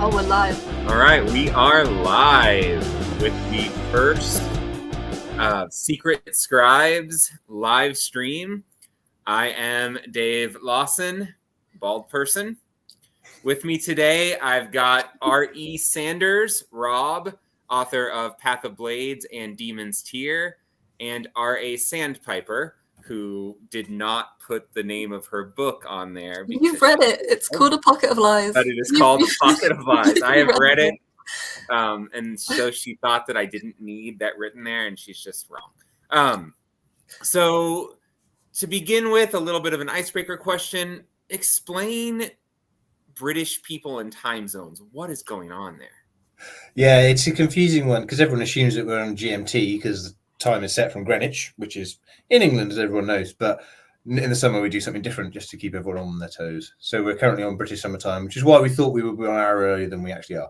Oh, we're live. All right, we are live with the first Secret Scribes live stream. I am Dave Lawson, bald person. With me today, I've got R.E. Sanders, Rob, author of Path of Blades and Demon's Tear, and R.A. Sandpiper, who did not put the name of her book on there. You've read it. It's called A Pocket of Lies. But it is called A Pocket of Lies. I have read it. And so she thought that I didn't need that written there, and she's just wrong. So to begin with, a little bit of an icebreaker question. Explain British people and time zones. What is going on there? Yeah, it's a confusing one because everyone assumes that we're on GMT because the time is set from Greenwich, which is in England, as everyone knows. But in the summer, we do something different just to keep everyone on their toes. So we're currently on British summertime, which is why we thought we would be an hour earlier than we actually are.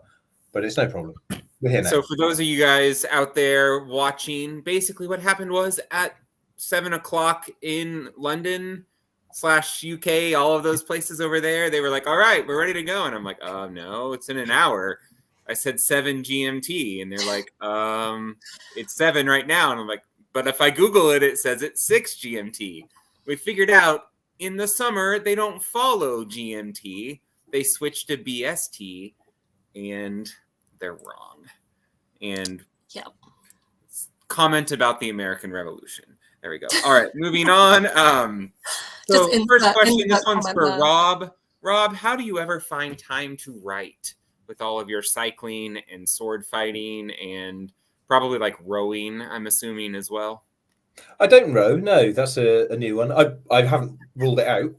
But it's no problem. We're here now. So for those of you guys out there watching, basically what happened was at 7 o'clock in London / UK, all of those places over there, they were like, all right, we're ready to go. And I'm like, oh, no, it's in an hour. I said 7 GMT. And they're like, it's 7 right now. And I'm like, but if I Google it, it says it's 6 GMT. We figured out in the summer, they don't follow GMT. They switch to BST, and they're wrong. And comment about the American Revolution. There we go. All right, moving on. So first question, this one's for Rob. Rob, how do you ever find time to write with all of your cycling and sword fighting and probably like rowing, I'm assuming, as well? I don't row. No, that's a new one. I haven't ruled it out.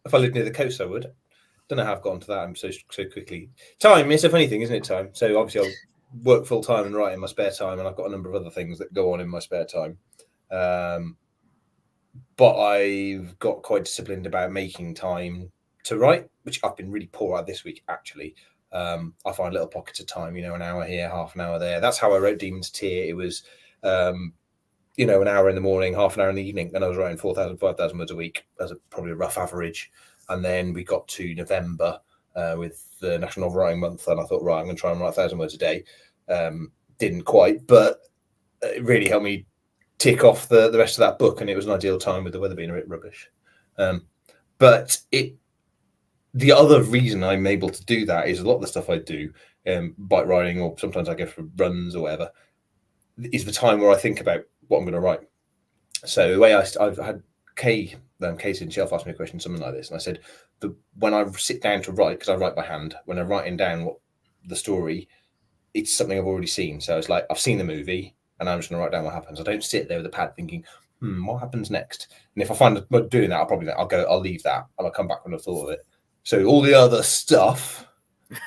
If I lived near the coast, I would. Don't know how I've gotten to that so quickly. Time is a funny thing, isn't it? Time. So obviously, I'll work full time and write in my spare time, and I've got a number of other things that go on in my spare time. But I've got quite disciplined about making time to write, which I've been really poor at this week. Actually, I find little pockets of time. An hour here, half an hour there. That's how I wrote Demon's Tear. It was. An hour in the morning, half an hour in the evening, and I was writing 4,000, 5,000 words a week as probably a rough average. And then we got to November with the National Novel Writing Month, and I thought, right, I'm going to try and write 1,000 words a day. Didn't quite, but it really helped me tick off the rest of that book, and it was an ideal time with the weather being a bit rubbish. But the other reason I'm able to do that is a lot of the stuff I do, bike riding, or sometimes I go for runs or whatever, is the time where I think about what I'm going to write. So the way I've had Kay in Shelf asked me a question, something like this, and I said, when I sit down to write, because I write by hand, when I'm writing down what the story, it's something I've already seen. So it's like I've seen the movie, and I'm just going to write down what happens. I don't sit there with a pad thinking, what happens next? And if I find doing that, I'll leave that, and I'll come back when I've thought of it. So all the other stuff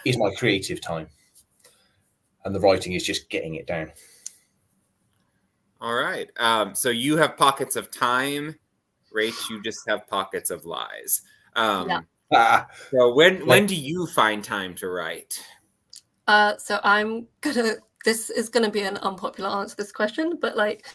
is my creative time, and the writing is just getting it down. All right. So you have pockets of time. Rach, you just have pockets of lies. So when do you find time to write? So this is gonna be an unpopular answer to this question, but like,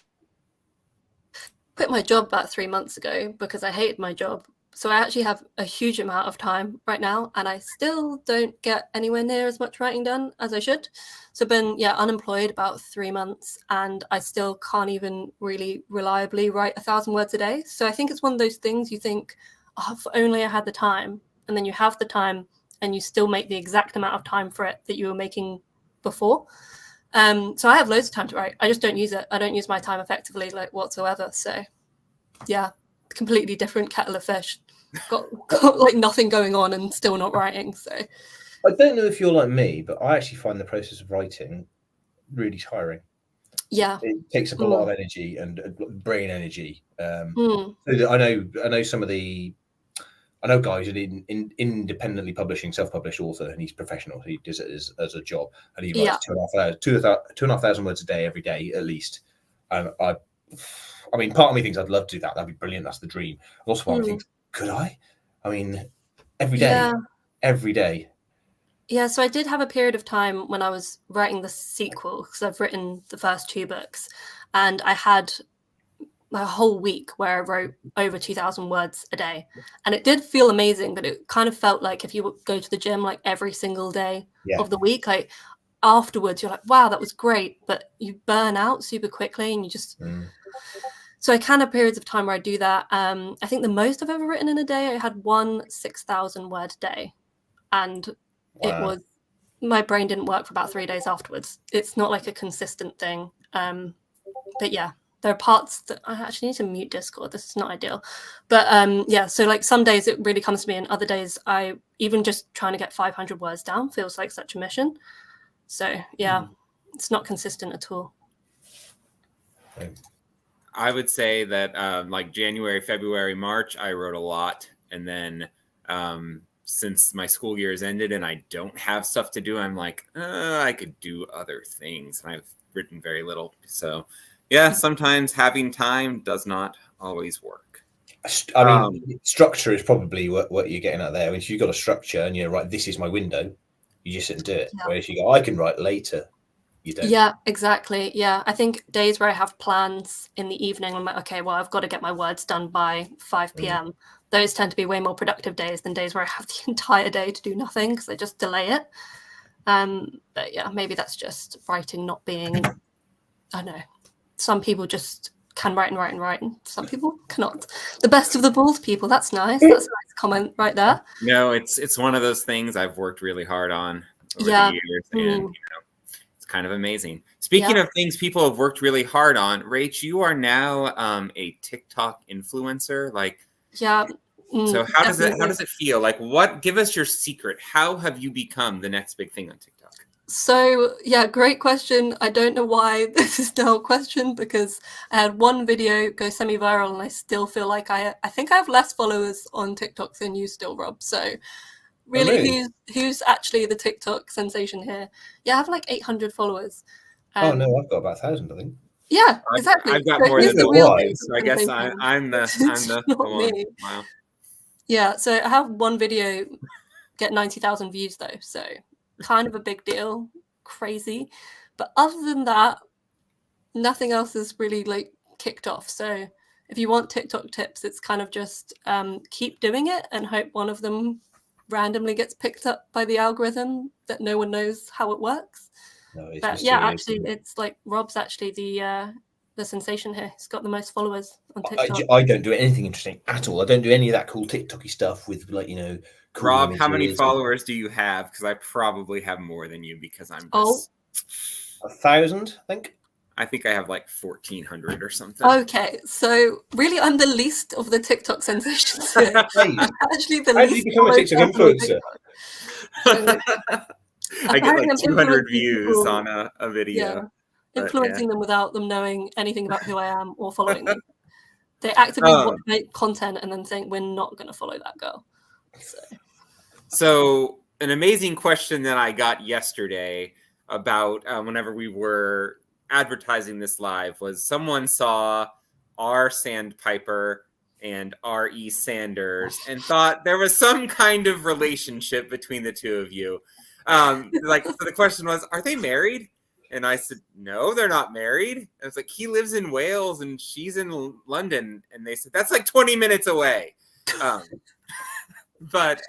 quit my job about 3 months ago because I hated my job. So I actually have a huge amount of time right now, and I still don't get anywhere near as much writing done as I should. So I've been unemployed about 3 months, and I still can't even really reliably write 1,000 words a day. So I think it's one of those things you think, oh, if only I had the time, and then you have the time and you still make the exact amount of time for it that you were making before. So I have loads of time to write. I just don't use it. I don't use my time effectively, like, whatsoever. So yeah, completely different kettle of fish. Got like nothing going on and still not writing. So I don't know if you're like me, but I actually find the process of writing really tiring. Yeah, it takes up a lot of energy and brain energy. So I know some of the guys in independently publishing, self-published author, and he's professional. He does it as a job, and he writes 2,500 words a day every day at least. And I mean, part of me thinks I'd love to do that. That'd be brilliant. That's the dream. Also, part of me thinks, could I? I mean, every day. Yeah, so I did have a period of time when I was writing the sequel, because I've written the first 2 books, and I had a whole week where I wrote over 2,000 words a day, and it did feel amazing. But it kind of felt like if you would go to the gym like every single day of the week, like afterwards you're like, wow, that was great, but you burn out super quickly, and you just. So I kind of periods of time where I do that. I think the most I've ever written in a day, I had one 6,000 word day, and it was, my brain didn't work for about 3 days afterwards. It's not like a consistent thing. But yeah, there are parts that I actually need to mute Discord. This is not ideal. But yeah, so like some days it really comes to me, and other days I even just trying to get 500 words down feels like such a mission. So yeah, it's not consistent at all. I would say that like January, February, March, I wrote a lot. And then since my school year has ended and I don't have stuff to do, I'm like, I could do other things. And I've written very little. So yeah, sometimes having time does not always work. I mean, structure is probably what you're getting at there. If you've got a structure and you're right, this is my window, you just sit and do it. Yeah. Whereas you go, I can write later. You don't. Yeah, exactly. Yeah, I think days where I have plans in the evening, I'm like, okay, well, I've got to get my words done by 5 p.m. Those tend to be way more productive days than days where I have the entire day to do nothing because I just delay it. But yeah, maybe that's just writing not being, I don't know. Some people just can write and write and write, and some people cannot. The best of the bald people. That's nice. That's a nice comment right there. No, it's one of those things I've worked really hard on over the years, and you know, it's kind of amazing. Speaking of things people have worked really hard on, Rach, you are now a TikTok influencer. Like, so how does it feel? Like, give us your secret. How have you become the next big thing on TikTok? So yeah, great question. I don't know why this is now a question, because I had one video go semi-viral and I still feel like I think I have less followers on TikTok than you still, Rob. So really, who's actually the TikTok sensation here? Yeah, I have like 800 followers. Oh no, I've got about 1,000, I think. Yeah, exactly. I've got more than the so I guess I'm the one. Me. Wow. Yeah, so I have one video get 90,000 views though, so kind of a big deal, crazy. But other than that, nothing else is really like kicked off. So if you want TikTok tips, it's kind of just keep doing it and hope one of them randomly gets picked up by the algorithm that no one knows how it works. No, but yeah, actually, it's like Rob's actually the sensation here. He's got the most followers on TikTok. I don't do anything interesting at all. I don't do any of that cool TikTok-y stuff with, like, you know, cool Rob, images. how many followers do you have? Because I probably have more than you, because I'm just 1,000, I think. I think I have like 1,400 or something. Okay, so really, I'm the least of the TikTok sensations here. I'm actually the least. How did you become a TikTok influencer? I get like 200 views on a video. Yeah. Influencing them without them knowing anything about who I am or following me. They actively make content and then saying, we're not going to follow that girl. So an amazing question that I got yesterday about whenever we were advertising this live was, someone saw R Sandpiper and R.E. Sanders and thought there was some kind of relationship between the two of you. So the question was, are they married? And I said, no, they're not married. And it's like, he lives in Wales and she's in London. And they said, that's like 20 minutes away. But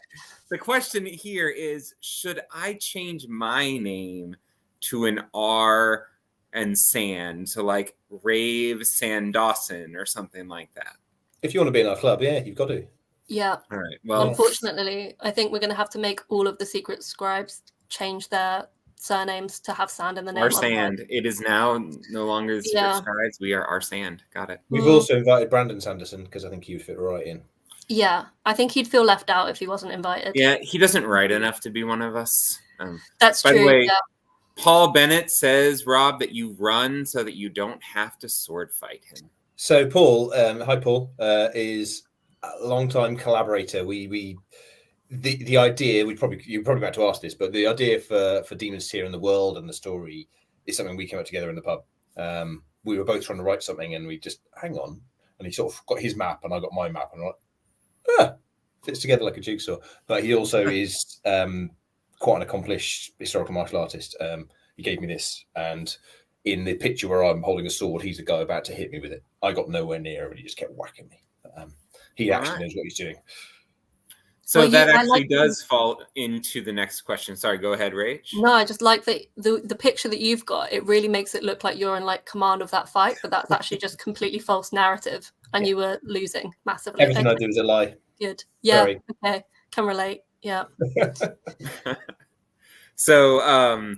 the question here is, should I change my name to an R and Sand, to like Rave Sand Dawson or something like that? If you want to be in our club, yeah, you've got to. Yeah. All right. Well, unfortunately, I think we're going to have to make all of the Secret Scribes change their surnames to have Sand in the name. Our Sand. It is now no longer the Secret Scribes. We are Our Sand. Got it. We've also invited Brandon Sanderson because I think he would fit right in. Yeah, I think he'd feel left out if he wasn't invited. Yeah, he doesn't write enough to be one of us. That's by true. The way, yeah. Paul Bennett says, Rob, that you run so that you don't have to sword fight him. So Paul, hi Paul, is a long-time collaborator. The idea, you're probably about to ask this, but the idea for Demons Tier in the world and the story is something we came up together in the pub. We were both trying to write something, and we just hang on, and he sort of got his map, and I got my map, and I'm like, fits together like a jigsaw. But he also is quite an accomplished historical martial artist. He gave me this, and in the picture where I'm holding a sword, he's a guy about to hit me with it. I got nowhere near, and he just kept whacking me. He actually knows what he's doing. So Well, that actually does fall into the next question. Sorry, go ahead, Rach. No, I just like the picture that you've got. It really makes it look like you're in like command of that fight, but that's actually just completely false narrative, and you were losing massively. Everything I do is a lie. Good. Yeah. Sorry. Okay. Can relate. Yeah. So,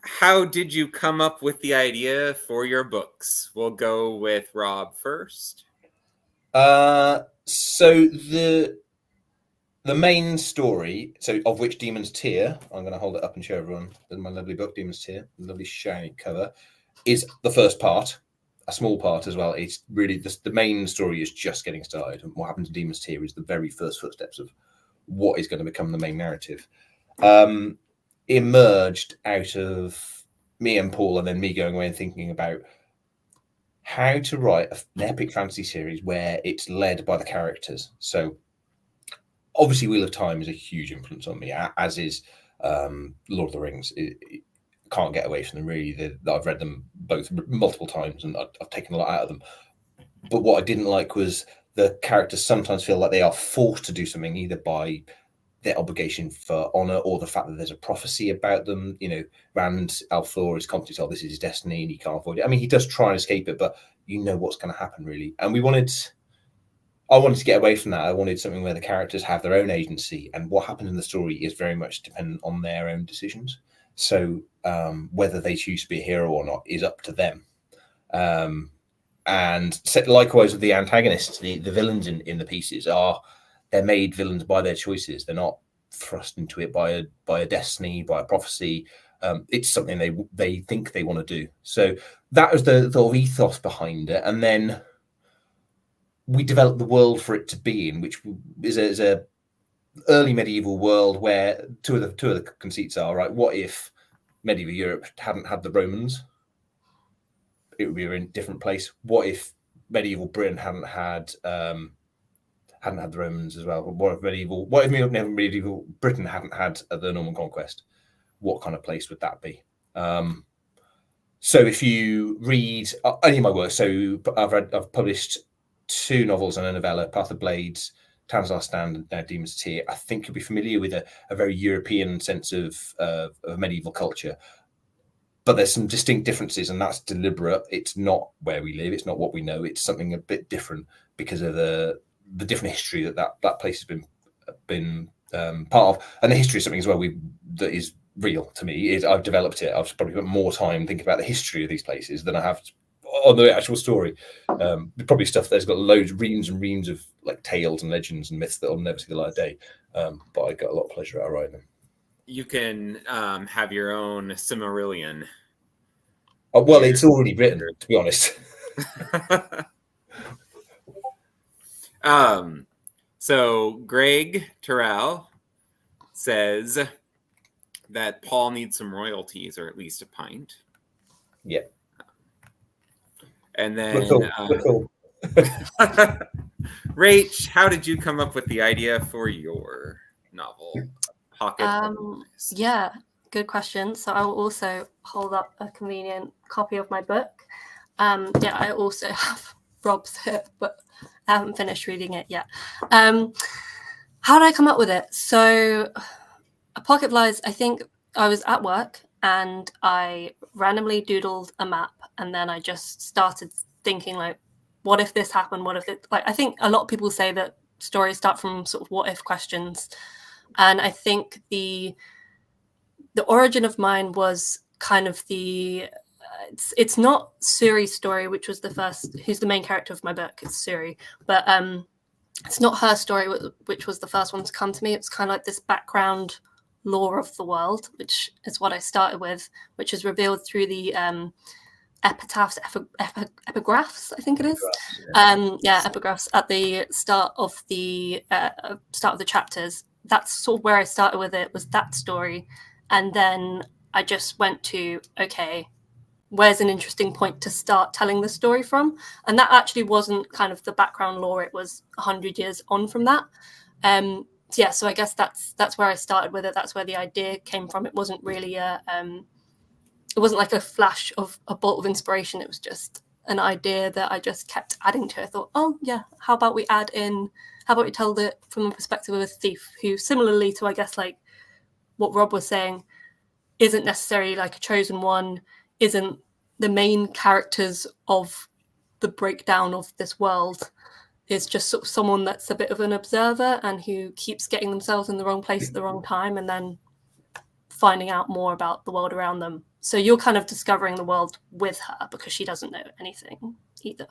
how did you come up with the idea for your books? We'll go with Rob first. So the main story, of which Demon's Tear, I'm going to hold it up and show everyone my lovely book, Demon's Tear, the lovely shiny cover, is the first part, a small part as well. It's really the main story is just getting started, and what happens in Demon's Tear is the very first footsteps of what is going to become the main narrative. Emerged out of me and Paul, and then me going away and thinking about how to write an epic fantasy series where it's led by the characters. So obviously Wheel of Time is a huge influence on me, as is Lord of the Rings. Can't get away from them, really. I've read them both multiple times, and I've taken a lot out of them. But what I didn't like was the characters sometimes feel like they are forced to do something, either by their obligation for honor or the fact that there's a prophecy about them. You know, Rand al'Thor is constantly told this is his destiny and he can't avoid it. I mean, he does try and escape it, but you know what's going to happen, really. And I wanted to get away from that. I wanted something where the characters have their own agency, and what happens in the story is very much dependent on their own decisions. So whether they choose to be a hero or not is up to them. And likewise with the antagonists, the villains in the pieces they're made villains by their choices. They're not thrust into it by a destiny, by a prophecy. It's something they think they want to do. So that was the sort of ethos behind it. And then we developed the world for it to be in, which is a early medieval world where two of the conceits are, right, what if medieval Europe hadn't had the Romans? It would be in a different place. What if medieval Britain hadn't had the Romans as well? What if medieval Britain hadn't had the Norman Conquest? What kind of place would that be? So if you read any of my work, so I've published 2 novels and a novella, Path of Blades, Towns Last Stand, and now Demon's Tear. I think you'll be familiar with a very European sense of medieval culture. But there's some distinct differences, and that's deliberate. It's not where we live. It's not what we know. It's something a bit different because of the different history that place has been part of, and the history is something as well that is real to me. I've developed it. I've probably spent more time thinking about the history of these places than I have on the actual story. Probably stuff that's got reams and reams of like tales and legends and myths that will never see the light of day. But I got a lot of pleasure out of writing them. You can have your own Silmarillion. Well, it's already written, to be honest. So Greg Terrell says that Paul needs some royalties, or at least a pint. Yeah. And then cool. Rach, how did you come up with the idea for your novel? Yeah, good question. So I will also hold up a convenient copy of my book. I also have Rob's here, but I haven't finished reading it yet. How did I come up with it? So A Pocket of Lies, I think I was at work and I randomly doodled a map, and then I just started thinking, like, what if this happened? What if it, like, I think a lot of people say that stories start from sort of what if questions. And I think the origin of mine was kind of it's not Suri's story, which was the first, who's the main character of my book. It's Suri, but it's not her story, which was the first one to come to me. It's kind of like this background lore of the world, which is what I started with, which is revealed through the epigraphs, I think it is. Epigraphs at the start of the chapters. That's sort of where I started with it, was that story. And then I just went to, okay, where's an interesting point to start telling the story from? And that actually wasn't kind of the background lore. It was 100 years on from that. So I guess that's where I started with it. That's where the idea came from. It wasn't really it wasn't like a flash of a bolt of inspiration. It was just an idea that I just kept adding to. I thought, oh yeah, how about we tell it from the perspective of a thief who, similarly to, I guess, like what Rob was saying, isn't necessarily like a chosen one, isn't the main characters of the breakdown of this world, is just sort of someone that's a bit of an observer and who keeps getting themselves in the wrong place at the wrong time and then finding out more about the world around them. So you're kind of discovering the world with her because she doesn't know anything either.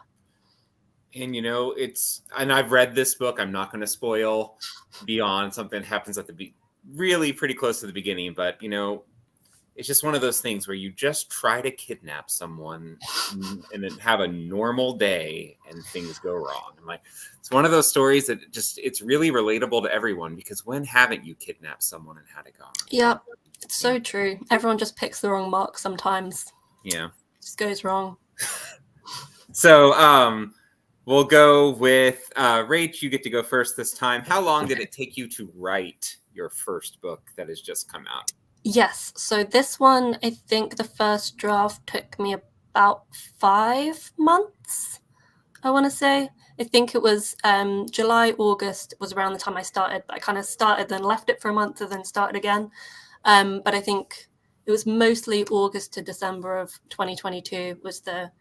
And, you know, and I've read this book. I'm not going to spoil beyond something that happens at really pretty close to the beginning. But, you know, it's just one of those things where you just try to kidnap someone and then have a normal day and things go wrong. And like, it's one of those stories that it's really relatable to everyone, because when haven't you kidnapped someone and had it go? Yeah, it's so true. Everyone just picks the wrong mark sometimes. Yeah. It just goes wrong. So we'll go with Rach. You get to go first this time. How long did it take you to write your first book that has just come out? Yes. So this one, I think the first draft took me about 5 months, I want to say. I think it was July, August was around the time I started, but I kind of started, then left it for a month, and then started again. But I think it was mostly August to December of 2022 was the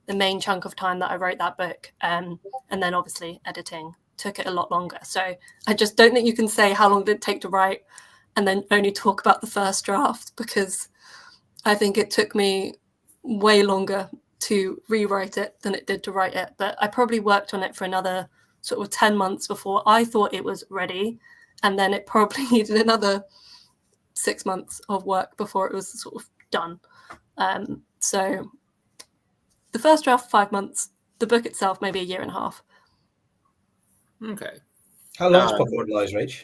main chunk of time that I wrote that book. And then obviously editing took it a lot longer. So I just don't think you can say how long did it take to write and then only talk about the first draft, because I think it took me way longer to rewrite it than it did to write it. But I probably worked on it for another sort of 10 months before I thought it was ready. And then it probably needed another 6 months of work before it was sort of done. So the first draft, 5 months. The book itself, maybe 1.5 years. Okay. How long is Pocket Lies, Rach?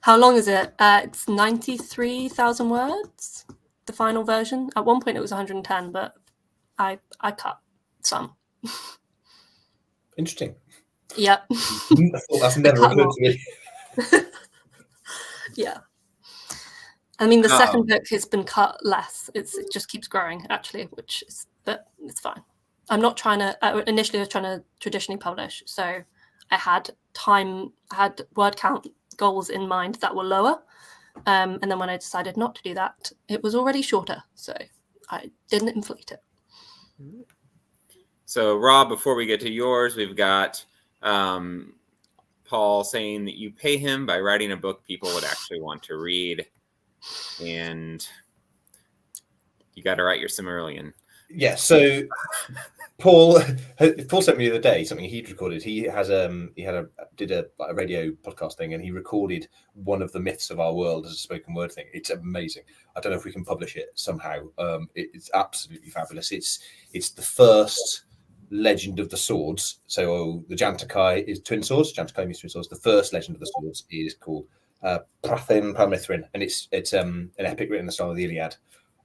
How long is it? It's 93,000 words, the final version. At one point it was 110, but I cut some. Interesting. Yeah. That's never occurred to me. Yeah. I mean, the second book has been cut less. It just keeps growing, actually, but it's fine. I'm not trying to, initially I was trying to traditionally publish. So I had word count goals in mind that were lower. And then when I decided not to do that, it was already shorter. So I didn't inflate it. So Rob, before we get to yours, we've got Paul saying that you pay him by writing a book people would actually want to read. And you got to write your Silmarillion. Yeah, so Paul sent me the other day something he'd recorded. He did a radio podcast thing, and he recorded one of the myths of our world as a spoken word thing. It's amazing. I don't know if we can publish it somehow. It's absolutely fabulous. It's the first legend of the swords. So the Jantakai is twin swords. Jantakai means twin swords. The first legend of the swords is called Prathin Palmithrin, and it's an epic written in the style of the Iliad.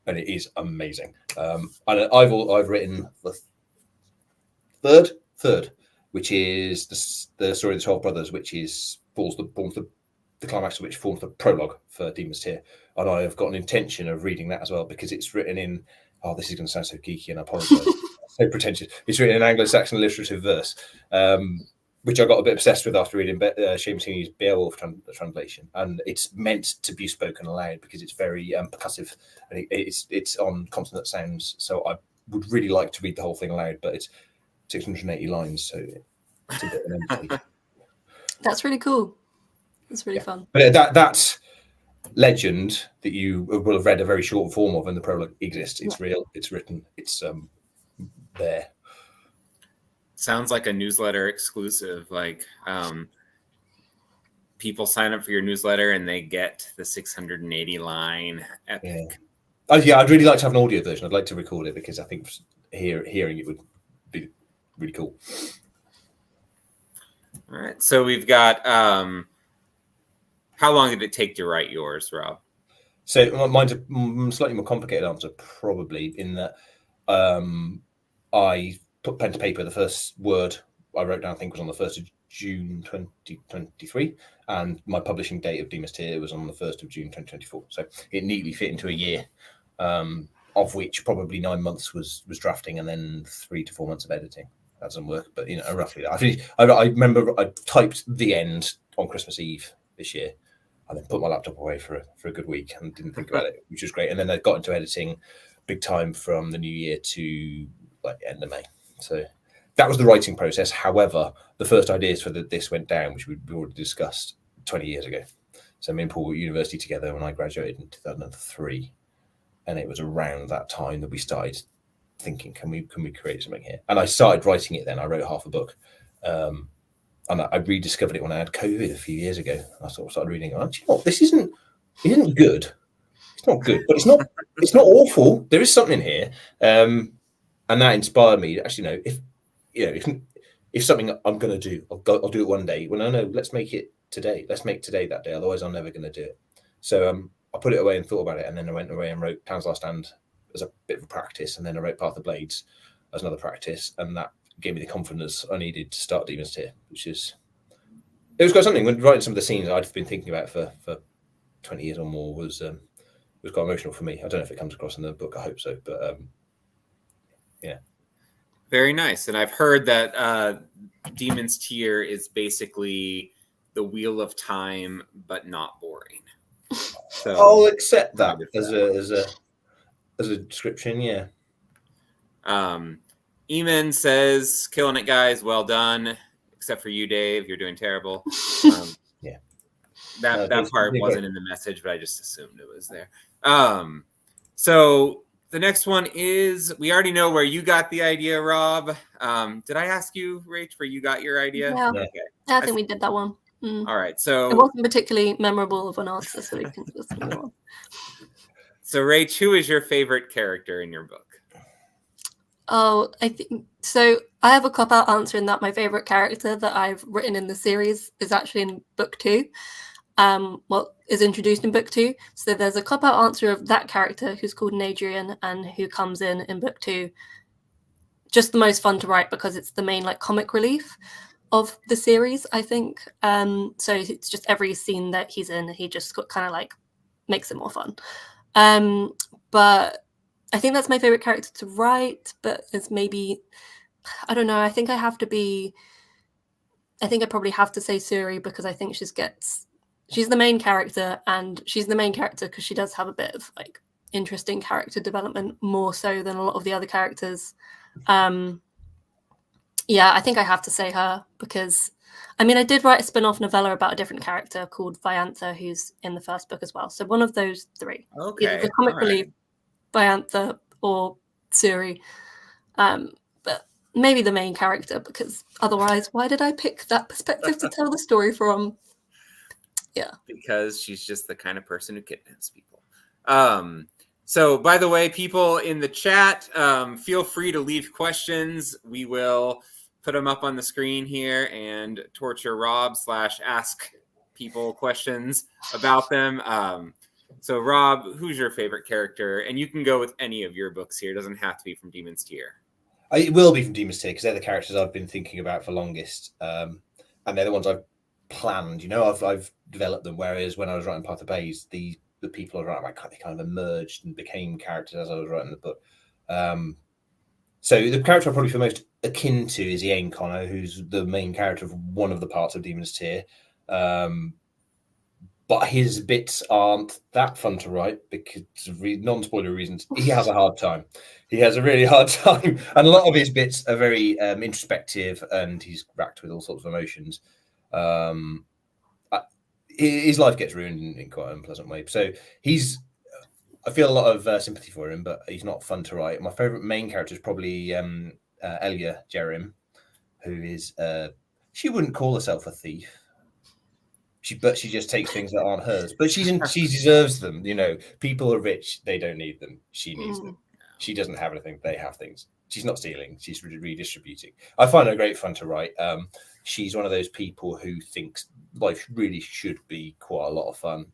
And it is amazing. And I've written the third, which is the story of the 12 brothers, which forms the climax of which forms the prologue for Demon's Tear. And I have got an intention of reading that as well, because it's written in, this is going to sound so geeky, and I apologize, so pretentious. It's written in Anglo-Saxon alliterative verse, which I got a bit obsessed with after reading Seamus Heaney's Beowulf translation. And it's meant to be spoken aloud because it's very percussive, and it's on consonant sounds. So I would really like to read the whole thing aloud, but it's 680 lines, so it's a bit of an empty. That's really cool. It's really fun. But that's legend that you will have read a very short form of, and the prologue exists. It's real. It's written. It's there. Sounds like a newsletter exclusive. Like people sign up for your newsletter and they get the 680 line epic. Yeah, I'd really like to have an audio version. I'd like to record it, because I think hearing it would be really cool. All right. So we've got how long did it take to write yours, Rob? So mine's a slightly more complicated answer, probably, in that I put pen to paper. The first word I wrote down, I think, was on the 1st of June 2023, and my publishing date of Demon's Tear was on the 1st of June 2024. So it neatly fit into a year. of which probably 9 months was drafting and then 3 to 4 months of editing. That doesn't work, but roughly that. I remember I typed the end on Christmas Eve this year, and then put my laptop away for a good week and didn't think about it, which was great. And then I got into editing big time from the new year to like end of May. So that was the writing process. However, the first ideas for this went down, which we already discussed 20 years ago. So me and Paul were at university together when I graduated in 2003, and it was around that time that we started thinking, can we create something here? And I started writing it then. I wrote half a book. And I rediscovered it when I had COVID a few years ago. I sort of started reading. You know, this isn't good. It's not good, but it's not awful. There is something here, and that inspired me. Actually, if something I'm going to do, I'll do it one day. Well, no, let's make it today. Let's make today that day. Otherwise, I'm never going to do it. So I put it away and thought about it, and then I went away and wrote Town's Last Stand as a bit of a practice, and then I wrote Path of Blades as another practice, and that gave me the confidence I needed to start Demon's Tier, it was quite something. When writing some of the scenes I'd been thinking about for 20 years or more was quite emotional for me. I don't know if it comes across in the book. I hope so, but yeah. Very nice. And I've heard that Demon's Tier is basically the Wheel of Time, but not boring. So I'll accept that as a description. Yeah. Eamon says, "Killing it, guys. Well done. Except for you, Dave. You're doing terrible." Yeah. That part wasn't in the message, but I just assumed it was there. So the next one is, we already know where you got the idea, Rob. Did I ask you, Rach, where you got your idea? Yeah. Okay. I think we did that one. All right. So it wasn't particularly memorable of an answer, so we can just move on. So, Rach, who is your favorite character in your book? Oh, I think so. I have a cop-out answer in that my favorite character that I've written in the series is actually in book 2. Is introduced in book 2. So there's a cop-out answer of that character who's called Nadrian and who comes in book 2. Just the most fun to write because it's the main comic relief of the series, I think. So it's just every scene that he's in, he just kind of makes it more fun. But I think that's my favorite character to write, but it's maybe, I don't know, I think I probably have to say Suri because I think she's the main character, and she's the main character because she does have a bit of interesting character development, more so than a lot of the other characters. Yeah, I think I have to say her because, I did write a spin-off novella about a different character called Viantha, who's in the first book as well. So one of those 3. Okay. Either the comic relief, Viantha, or Suri. But maybe the main character, because otherwise, why did I pick that perspective to tell the story from? Yeah. Because she's just the kind of person who kidnaps people. So, by the way, people in the chat, feel free to leave questions. We will put them up on the screen here and torture Rob / ask people questions about them. So, Rob, who's your favorite character? And you can go with any of your books here. It doesn't have to be from Demon's Tier. It will be from Demon's Tier because they're the characters I've been thinking about for longest. And they're the ones I've planned. I've developed them. Whereas when I was writing Path of Blades, the people I was writing about, they kind of emerged and became characters as I was writing the book. So the character I probably feel most akin to is Ian Connor, who's the main character of one of the parts of Demon's Tier. But his bits aren't that fun to write because of non-spoiler reasons. He has a hard time. He has a really hard time. And a lot of his bits are very introspective, and he's racked with all sorts of emotions. His life gets ruined in quite an unpleasant way. So I feel a lot of sympathy for him, but he's not fun to write. My favourite main character is probably Elia Jerim, who is, she wouldn't call herself a thief. But she just takes things that aren't hers. But she deserves them. People are rich. They don't need them. She needs them. She doesn't have anything. They have things. She's not stealing. She's redistributing. I find her great fun to write. She's one of those people who thinks life really should be quite a lot of fun.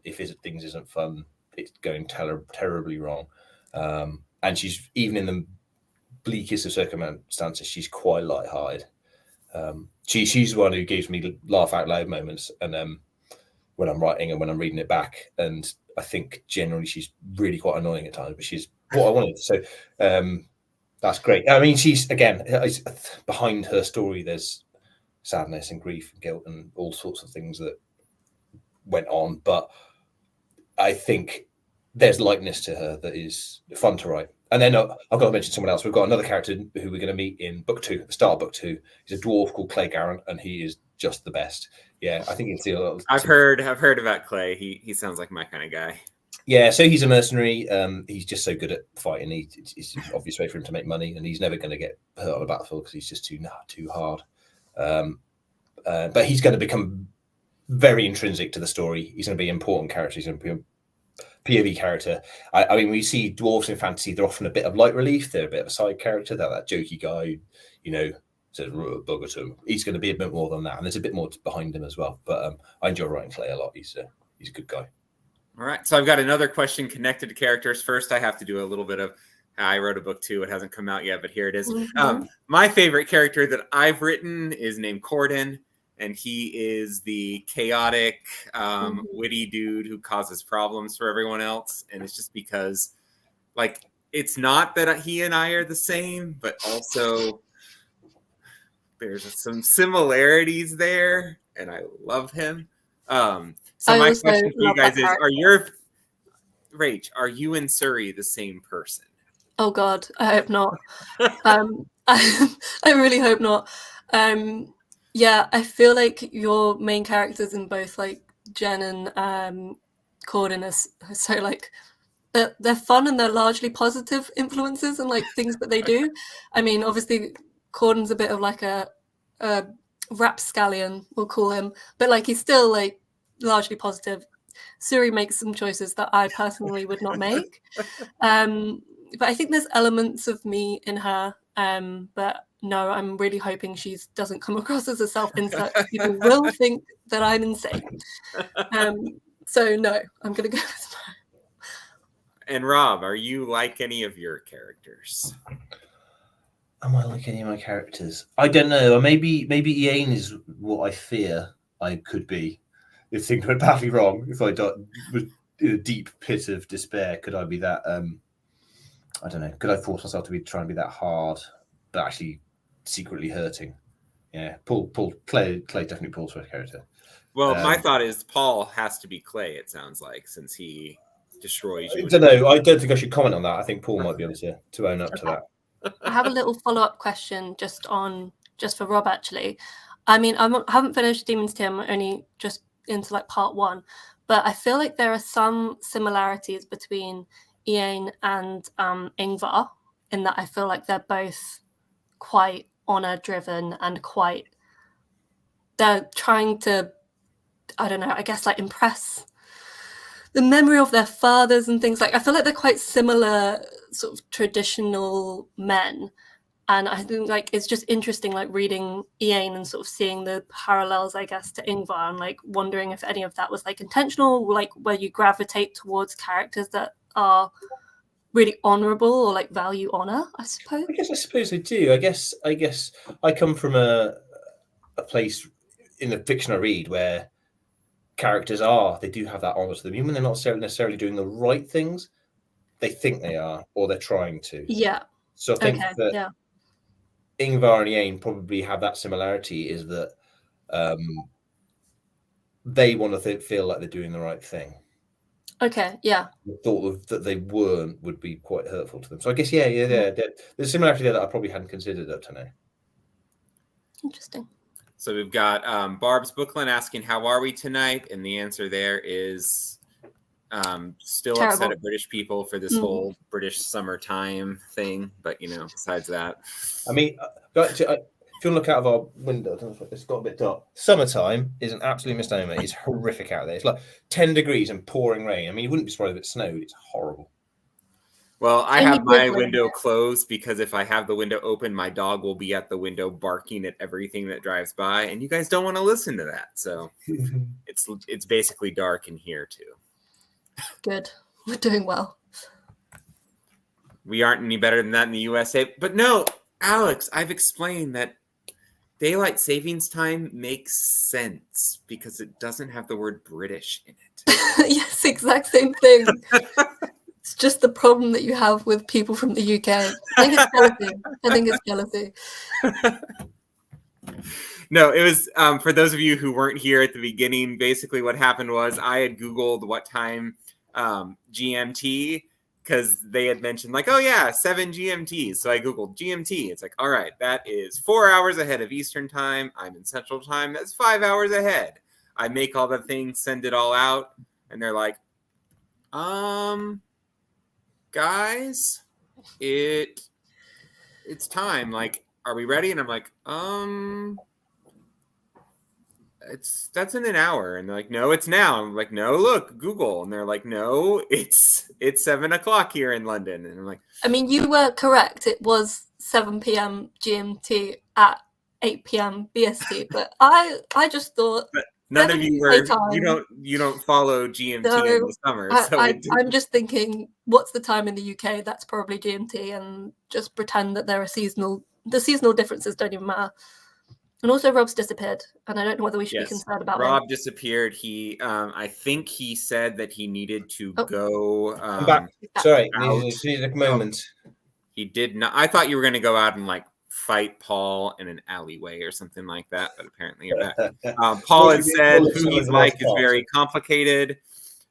If things isn't fun, it's going terribly wrong. And she's, even in the bleakest of circumstances, she's quite lighthearted. She's the one who gives me laugh out loud moments, and when I'm writing and when I'm reading it back. And I think generally she's really quite annoying at times, but she's what I wanted. So that's great. I mean, she's again behind her story. There's sadness and grief and guilt and all sorts of things that went on, but I think there's likeness to her that is fun to write. And then I've got to mention someone else. We've got another character who we're going to meet in book 2, at the start of book 2. He's a dwarf called Clay Garrant, and he is just the best. Yeah, I think you'll see a lot. I've heard about Clay. He sounds like my kind of guy. Yeah, so he's a mercenary. He's just so good at fighting. It's an obvious way for him to make money, and he's never going to get hurt on a battlefield because he's just too hard. But he's going to become very intrinsic to the story. He's going to be an important character. He's going to be a POV character. I mean, we see dwarves in fantasy, they're often a bit of light relief. They're a bit of a side character. They're that jokey guy, says bugger to him. He's going to be a bit more than that, and there's a bit more behind him as well. But I enjoy writing Clay a lot. He's a good guy. All right, so I've got another question connected to characters. First, I have to do a little bit of. I wrote a book too. It hasn't come out yet, but here it is. Mm-hmm. My favorite character that I've written is named Corden. And he is the chaotic, witty dude who causes problems for everyone else. And it's just because, like, it's not that he and I are the same, but also there's some similarities there, and I love him. So my question to you guys is, are you and Suri the same person? Oh, God, I hope not. I really hope not. Yeah, I feel like your main characters in both like Jen and Corden are so like they're fun and they're largely positive influences and like things that they do. I mean, obviously Corden's a bit of like a rapscallion, we'll call him, but like he's still like largely positive. Suri makes some choices that I personally would not make. But I think there's elements of me in her. But no, I'm really hoping she doesn't come across as a self-insert. People will think that I'm insane. So no, I'm going to go with no. And Rob, are you like any of your characters? Am I like any of my characters? I don't know. Maybe Ian is what I fear I could be. If things went badly wrong, if I was in a deep pit of despair, could I be that? I don't know. Could I force myself to try and be that hard, but actually secretly hurting? Yeah, Clay definitely Paul's first character. Well, my thought is Paul has to be Clay. It sounds like, since he destroys you. I don't know. I don't think I should comment on that. I think Paul might be able to own up to that. I have a little follow-up question just for Rob, actually. I mean, I haven't finished Demon's Team. I'm only just into like part 1, but I feel like there are some similarities between Ian and Ingvar, in that I feel like they're both quite honor-driven and they're trying to, I don't know, I guess like impress the memory of their fathers and things. Like, I feel like they're quite similar sort of traditional men. And I think like it's just interesting, like reading Ian and sort of seeing the parallels, I guess, to Ingvar, and like wondering if any of that was like intentional, like where you gravitate towards characters that are really honorable or like value honor, I suppose. I suppose I do. I guess I come from a place in the fiction I read where characters they do have that honor to them, even when they're not necessarily doing the right things. They think they are, or they're trying to. Yeah. So I think that Ingvar and Ian probably have that similarity, is that they want to feel like they're doing the right thing. Okay, yeah. The thought that they weren't would be quite hurtful to them. So I guess, there's a similarity there that I probably hadn't considered up to now. Interesting. So we've got Barb's Bookland asking, how are we tonight? And the answer there is still terrible. Upset at British people for this whole British summertime thing. But, besides that. I mean, if you want to look out of our window, it's got a bit dark. Summertime is an absolute misnomer. It's horrific out there. It's like 10 degrees and pouring rain. I mean, you wouldn't be surprised if it snowed. It's horrible. Well, I have my window closed because if I have the window open, my dog will be at the window barking at everything that drives by, and you guys don't want to listen to that. So it's basically dark in here too. Good. We're doing well. We aren't any better than that in the USA. But no, Alex, I've explained that daylight savings time makes sense because it doesn't have the word British in it. Yes, exact same thing. It's just the problem that you have with people from the UK. I think it's jealousy. I think it's jealousy. No, it was for those of you who weren't here at the beginning. Basically, what happened was I had Googled what time GMT, because they had mentioned like, oh yeah, 7 GMT. So I Googled GMT. It's like, all right, that is 4 hours ahead of Eastern time. I'm in Central time. That's 5 hours ahead. I make all the things, send it all out, and they're like, guys, it's time. Like, are we ready? And I'm like, that's in an hour. And they're like, no, it's now. I'm like, no, look, Google. And they're like, no, it's 7 o'clock here in London. And I'm like, I mean, you were correct. It was 7 p.m. GMT at 8 p.m. BST, but I just thought none of you were. You don't follow GMT in the summer. I'm just thinking, what's the time in the UK? That's probably GMT, and just pretend that there are seasonal. The seasonal differences don't even matter. And also, Rob's disappeared, and I don't know whether we should be concerned about Rob him. disappeared. He, I think he said that he needed to go. I'm back. Sorry, needed a moment. He did not. I thought you were going to go out and like fight Paul in an alleyway or something like that, but apparently you're back. Paul has said who he's like is very complicated.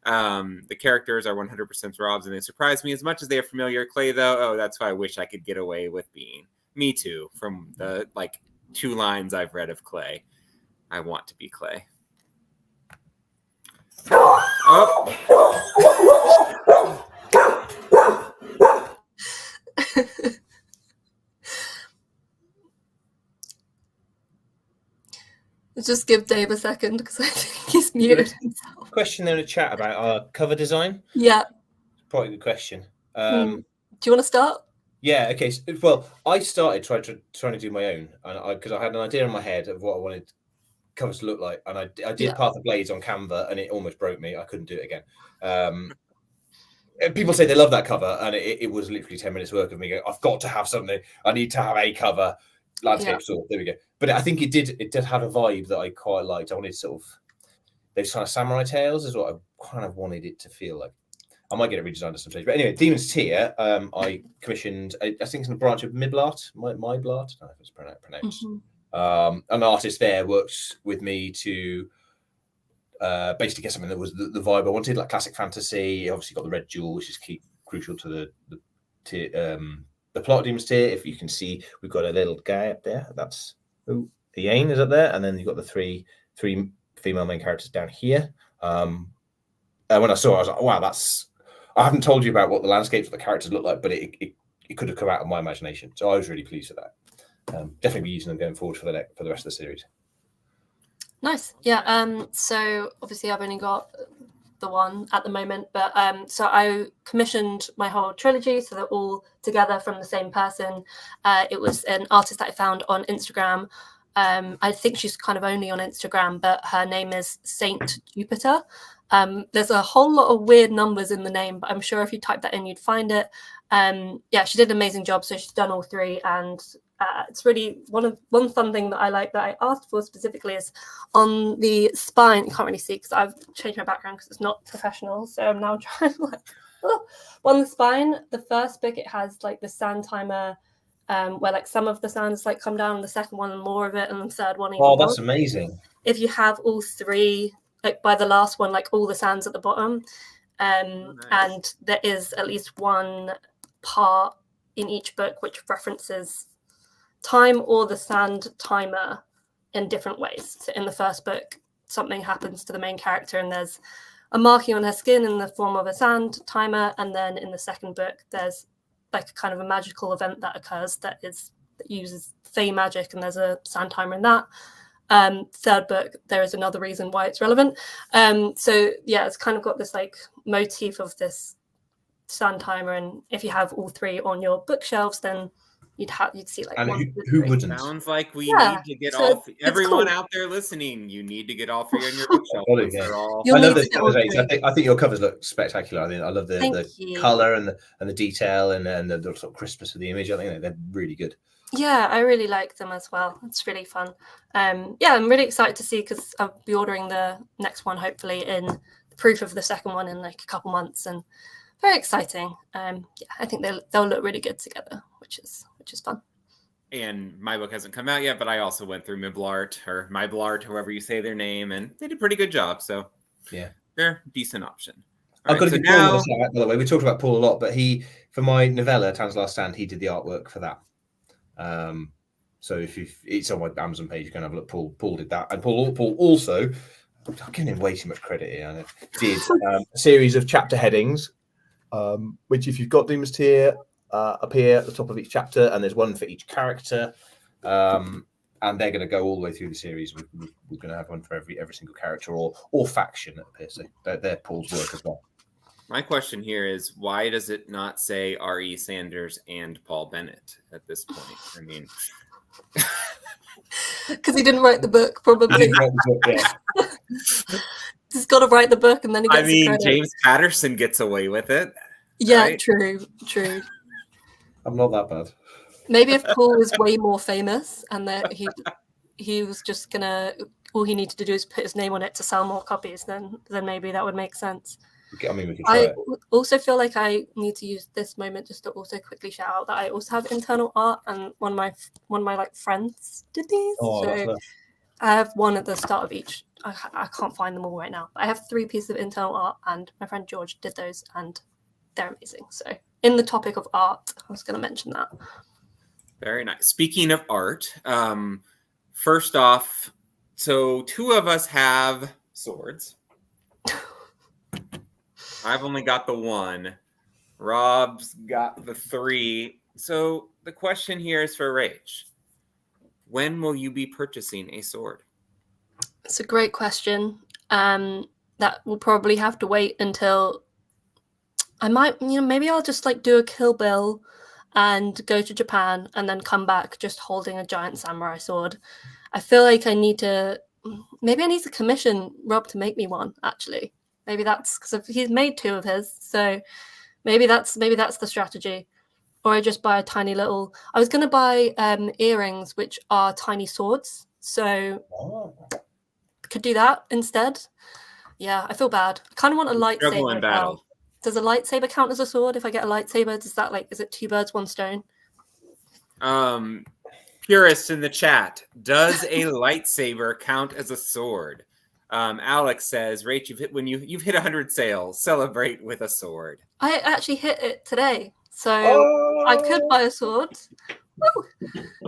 The characters are 100% Rob's, and they surprise me as much as they are familiar. Clay, though, oh, that's why I wish I could get away with being. Me too. From the like 2 lines I've read of Clay, I want to be Clay. Oh. Just give Dave a second because I think he's muted himself. Question in the chat about our cover design. Yeah. Probably a good question. Do you want to start? Yeah. Okay. Well, I started trying to do my own, and because I had an idea in my head of what I wanted covers to look like, and I did Path of Blades on Canva, and it almost broke me. I couldn't do it again. People say they love that cover, and it was literally 10 minutes work of me going, I've got to have something. I need to have a cover. Landscape sword. There we go. But I think it did have a vibe that I quite liked. I wanted sort of those kind of samurai tales is what I kind of wanted it to feel like. I might get it redesigned at some stage. But anyway, Demon's Tear, I commissioned, I think it's in a branch of Midblart, my Blart, I don't know if it's pronounced. An artist there works with me to basically get something that was the vibe I wanted, like classic fantasy. Obviously got the red jewel, which is crucial to the plot of Demon's Tear. If you can see, we've got a little guy up there. That's the Yane is up there, and then you've got the three female main characters down here. And when I saw it, I was like, wow, I haven't told you about what the landscapes of the characters look like, but it could have come out of my imagination. So I was really pleased with that. Definitely be using them going forward for the rest of the series. Nice. Yeah. So obviously I've only got the one at the moment, but so I commissioned my whole trilogy, so they're all together from the same person. It was an artist that I found on Instagram. I think she's kind of only on Instagram, but her name is Saint Jupiter. There's a whole lot of weird numbers in the name, but I'm sure if you type that in, you'd find it. Yeah, she did an amazing job. So she's done all 3, and it's really one fun thing that I like that I asked for specifically is on the spine. You can't really see because I've changed my background because it's not professional. So I'm now trying to on the spine. The first book, it has like the sand timer, where like some of the sands like come down, and the second one and more of it, and the third one even more. That's amazing. If you have all 3, like by the last one, like all the sands at the bottom, nice. And there is at least one part in each book which references time or the sand timer in different ways. So in the first book, something happens to the main character and there's a marking on her skin in the form of a sand timer, and then in the second book there's like a kind of a magical event that occurs that uses fey magic, and there's a sand timer in that. Third book, there is another reason why it's relevant. So yeah, it's kind of got this like motif of this sand timer, and if you have all 3 on your bookshelves, then you'd see like. And who wouldn't? Sounds like we need to get everyone out there listening. You need to get all 3 on your bookshelf. I love the. I think your covers look spectacular. I mean, I love the color and the detail and the sort of crispness of the image. I think they're really good. Yeah, I really like them as well. It's really fun. Yeah, I'm really excited to see, because I'll be ordering the next one hopefully in the proof of the second one in like a couple months, and very exciting. Yeah, I think they'll look really good together, which is fun. And my book hasn't come out yet, but I also went through Miblart or Myblart, however you say their name, and they did a pretty good job. So yeah, they're a decent option. I've got to so give Paul now, a shout out, by the way. We talked about Paul a lot, but he, for my novella, Tan's Last Stand, he did the artwork for that. So if it's on my Amazon page, you can have a look. Paul did that, and Paul also, I'm giving him way too much credit here. I did a series of chapter headings, which if you've got Demons Tier appear at the top of each chapter, and there's one for each character, and they're going to go all the way through the series. We're going to have one for every single character or faction that appears. So they're Paul's work as well. my question here is, why does it not say R.E. Sanders and Paul Bennett at this point? I mean, because he didn't write the book, probably. He's got to write the book, and then he gets the credit. James Patterson gets away with it. Yeah, right? True. I'm not that bad. Maybe if Paul was way more famous, and that he was just gonna, all he needed to do is put his name on it to sell more copies, then maybe that would make sense. I mean, we can try it. Also feel like I need to use this moment just to also quickly shout out that I also have internal art, and one of my like friends did these. Oh, that's so nice. I have one at the start of each. I can't find them all right now. I have 3 pieces of internal art, and my friend George did those, and they're amazing. So in the topic of art, I was going to mention that. Very nice. Speaking of art, first off, so 2 of us have swords. I've only got the 1. Rob's got the 3. So the question here is for Rach. When will you be purchasing a sword? It's a great question. That will probably have to wait until I might, maybe I'll just like do a Kill Bill and go to Japan and then come back just holding a giant samurai sword. I feel like I need to commission Rob to make me one, actually. Maybe that's because he's made 2 of his, so maybe that's the strategy. Or I just buy a tiny little. I was going to buy earrings, which are tiny swords, so could do that instead. Yeah, I feel bad. I kind of want a lightsaber. Battle. Does a lightsaber count as a sword? If I get a lightsaber, is it 2 birds, 1 stone? Purists in the chat, does a lightsaber count as a sword? Alex says, Rach, you've hit 100 sales. Celebrate with a sword. I actually hit it today, so I could buy a sword. Woo!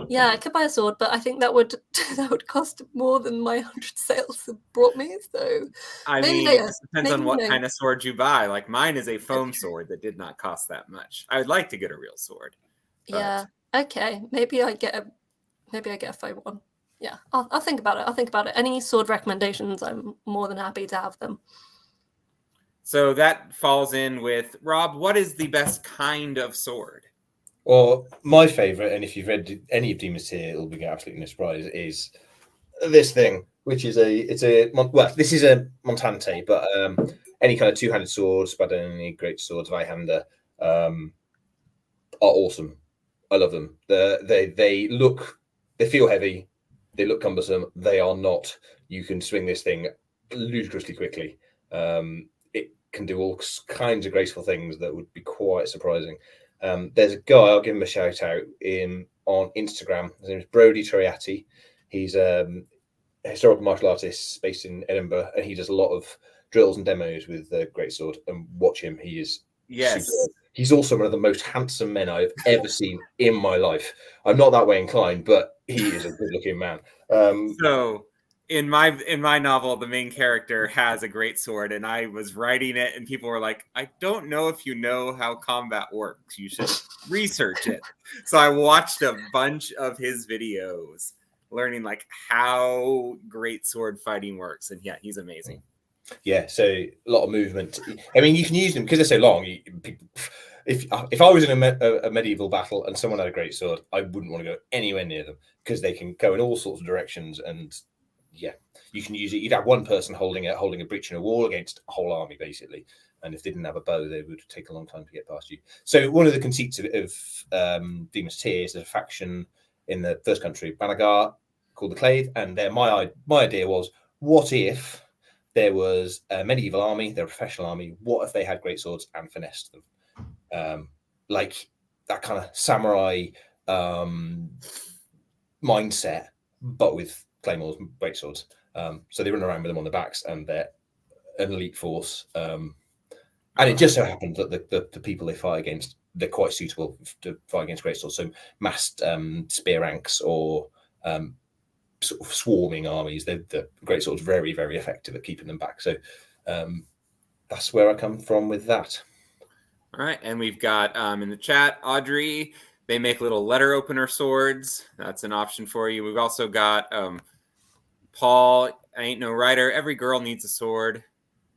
Yeah, I could buy a sword, but I think that would cost more than my 100 sales have brought me. So I mean, it depends on what kind of sword you buy. Like mine is a foam sword that did not cost that much. I would like to get a real sword. Yeah. Okay. Maybe I get a foam one. Yeah, I'll think about it. Any sword recommendations, I'm more than happy to have them. So that falls in with Rob. What is the best kind of sword? Well, my favourite, and if you've read any of Demons Tier, it'll be absolutely no surprise, is this thing, which is this is a Montante, but any kind of 2-handed sword, Spadoni, great swords, Vaihander, are awesome. I love them. They feel heavy. They look cumbersome. They are not. You can swing this thing ludicrously quickly. It can do all kinds of graceful things that would be quite surprising. There's a guy, I'll give him a shout out on Instagram. His name is Brody Toriati. He's a historical martial artist based in Edinburgh, and he does a lot of drills and demos with the greatsword. And watch him; he is superb. He's also one of the most handsome men I've ever seen in my life. I'm not that way inclined, but he is a good-looking man. So, in my novel, the main character has a great sword, and I was writing it, and people were like, "I don't know if you know how combat works. You should research it." So I watched a bunch of his videos, learning like how great sword fighting works, and yeah, he's amazing. Yeah, so a lot of movement. I mean, you can use them because they're so long. If I was in a medieval battle and someone had a great sword, I wouldn't want to go anywhere near them because they can go in all sorts of directions. And yeah, you can use it. You'd have one person holding a breach in a wall against a whole army, basically. And if they didn't have a bow, they would take a long time to get past you. So one of the conceits of Demons Tier is a faction in the first country, Banagar, called the Clave. And my idea was, what if there was a medieval army, they're a professional army. What if they had great swords and finessed them? Like that kind of samurai mindset, but with claymores and great swords. So they run around with them on the backs, and they're an elite force. And it just so happens that the people they fight against, they're quite suitable to fight against great swords. So massed spear ranks or sort of swarming armies, the great swords very, very effective at keeping them back. So that's where I come from with that. All right, and we've got in the chat, Audrey, they make little letter opener swords. That's an option for you. We've also got Paul, I ain't no writer. Every girl needs a sword.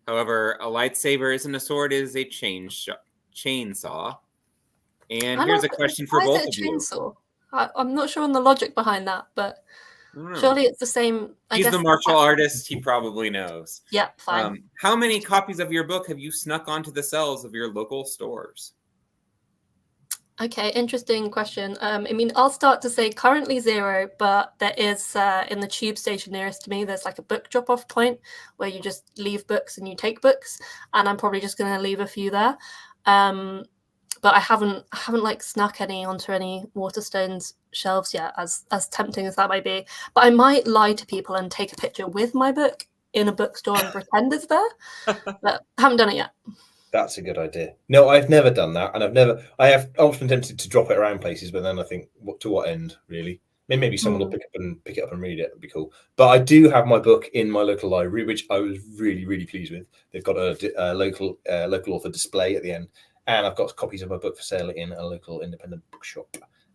However, a lightsaber isn't a sword, it is a chainsaw. And here's a question for both of you. I'm not sure on the logic behind that, but surely it's the same. He's the martial artist. He probably knows. Yeah, fine. How many copies of your book have you snuck onto the shelves of your local stores? Okay, interesting question. I mean, I'll start to say currently 0, but there is in the tube station nearest to me, there's like a book drop-off point where you just leave books and you take books, and I'm probably just going to leave a few there. But I haven't like snuck any onto any Waterstones shelves yet, as tempting as that might be. But I might lie to people and take a picture with my book in a bookstore and pretend it's there. But I haven't done it yet. That's a good idea. No, I've never done that, and I have often tempted to drop it around places, but then I think, to what end, really? Maybe someone will pick it up and read it. It'd be cool. But I do have my book in my local library, which I was really, really pleased with. They've got a local author display at the end, and I've got copies of my book for sale in a local independent bookshop.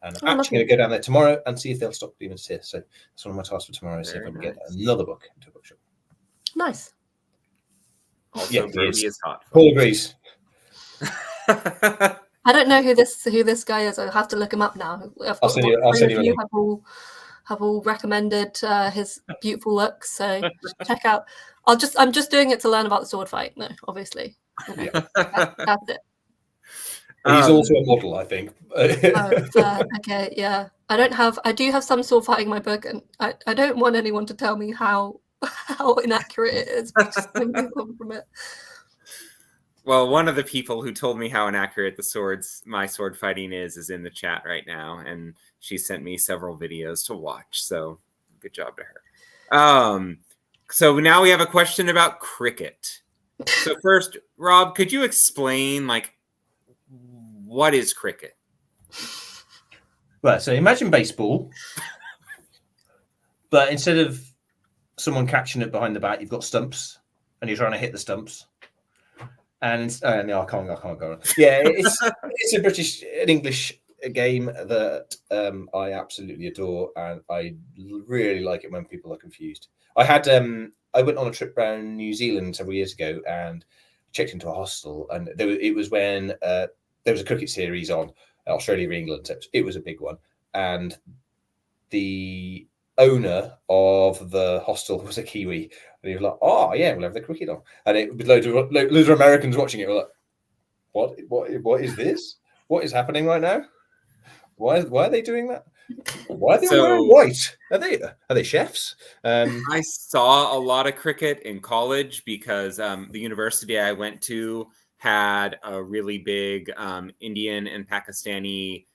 And I'm actually going to go down there tomorrow and see if they'll stock demons here. So that's one of my tasks for tomorrow, is see if I can get another book into a bookshop. Nice. Also, yeah, is hot. Paul agrees. I don't know who this guy is. I'll have to look him up now. I'll send you. Have all recommended his beautiful looks, so check out. I'm just doing it to learn about the sword fight. No, obviously, that's it. He's also a model, I think. Okay, yeah. I do have some sword fighting in my book, and I don't want anyone to tell me how inaccurate it is. Just from it. Well, one of the people who told me how inaccurate my sword fighting is in the chat right now, and she sent me several videos to watch. So good job to her. So now we have a question about cricket. So first, Rob, could you explain what is cricket? Right. So imagine baseball, but instead of someone catching it behind the bat, you've got stumps, and you're trying to hit the stumps. And no, I can't go on. Yeah, it's an English game that I absolutely adore, and I really like it when people are confused. I went on a trip around New Zealand several years ago and checked into a hostel, and it was when there was a cricket series on Australia v England. So it was a big one, and the owner of the hostel was a Kiwi, and he was like, "Oh yeah, we'll have the cricket on," and it with loads of Americans watching it. We're like, "What is this? What is happening right now? Why are they doing that? Why are they all wearing white? Are they chefs?" I saw a lot of cricket in college because the university I went to had a really big Indian and Pakistani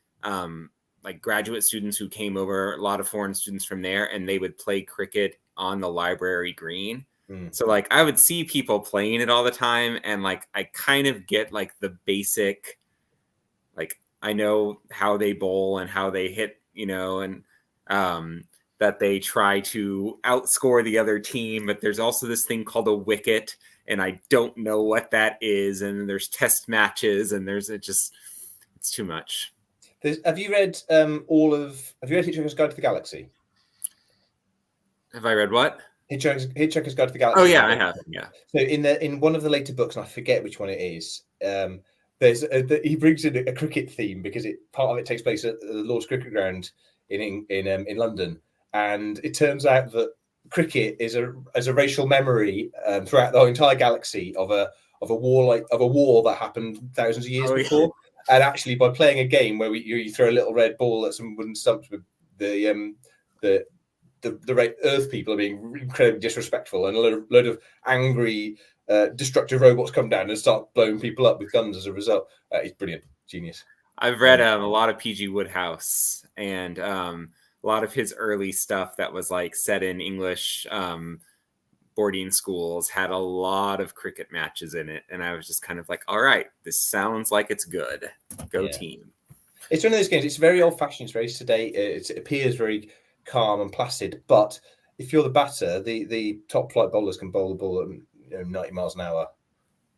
graduate students who came over, a lot of foreign students from there, and they would play cricket on the library green. So I would see people playing it all the time, and I kind of get the basic, I know how they bowl and how they hit, and that they try to outscore the other team, but there's also this thing called a wicket, and I don't know what that is, and there's test matches, and it's too much. Have you read Hitchhiker's Guide to the Galaxy? Have I read what? Hitchhiker's Guide to the Galaxy. Oh yeah, I have. Yeah. So in one of the later books, and I forget which one it is, he brings in a cricket theme because part of it takes place at the Lord's Cricket Ground in London, and it turns out that cricket is a racial memory throughout the entire galaxy of a war that happened thousands of years before. Yeah. And actually, by playing a game where you throw a little red ball at some wooden stumps with the the Earth people are being incredibly disrespectful, and a load of angry, destructive robots come down and start blowing people up with guns as a result. It's brilliant, genius. I've read a lot of P.G. Wodehouse and a lot of his early stuff that was like set in English boarding schools had a lot of cricket matches in it, and I was just kind of like, all right, this sounds like it's good. Go team. It's one of those games. It's very old-fashioned. It's very sedate. It appears very calm and placid, but if you're the batter, the top flight bowlers can bowl the ball at 90 miles an hour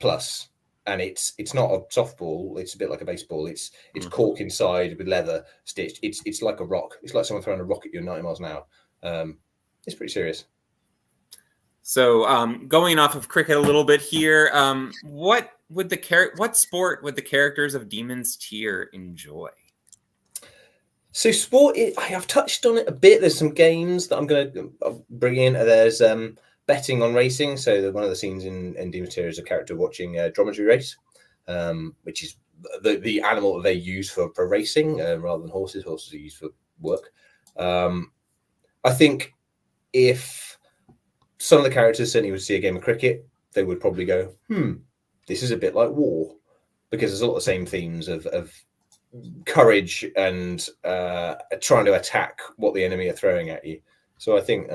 plus, and it's not a softball. It's a bit like a baseball. It's cork inside with leather stitched. It's like a rock. It's like someone throwing a rock at you at 90 miles an hour. It's pretty serious. So going off of cricket a little bit here, what sport would the characters of Demon's Tier enjoy? So sport, I've touched on it a bit. There's some games that I'm going to bring in. There's betting on racing. So one of the scenes in Demon's Tier is a character watching a dromedary race, which is the animal that they use for racing rather than horses. Horses are used for work. I think if some of the characters certainly would see a game of cricket, they would probably go, this is a bit like war, because there's a lot of the same themes of courage and trying to attack what the enemy are throwing at you. So I think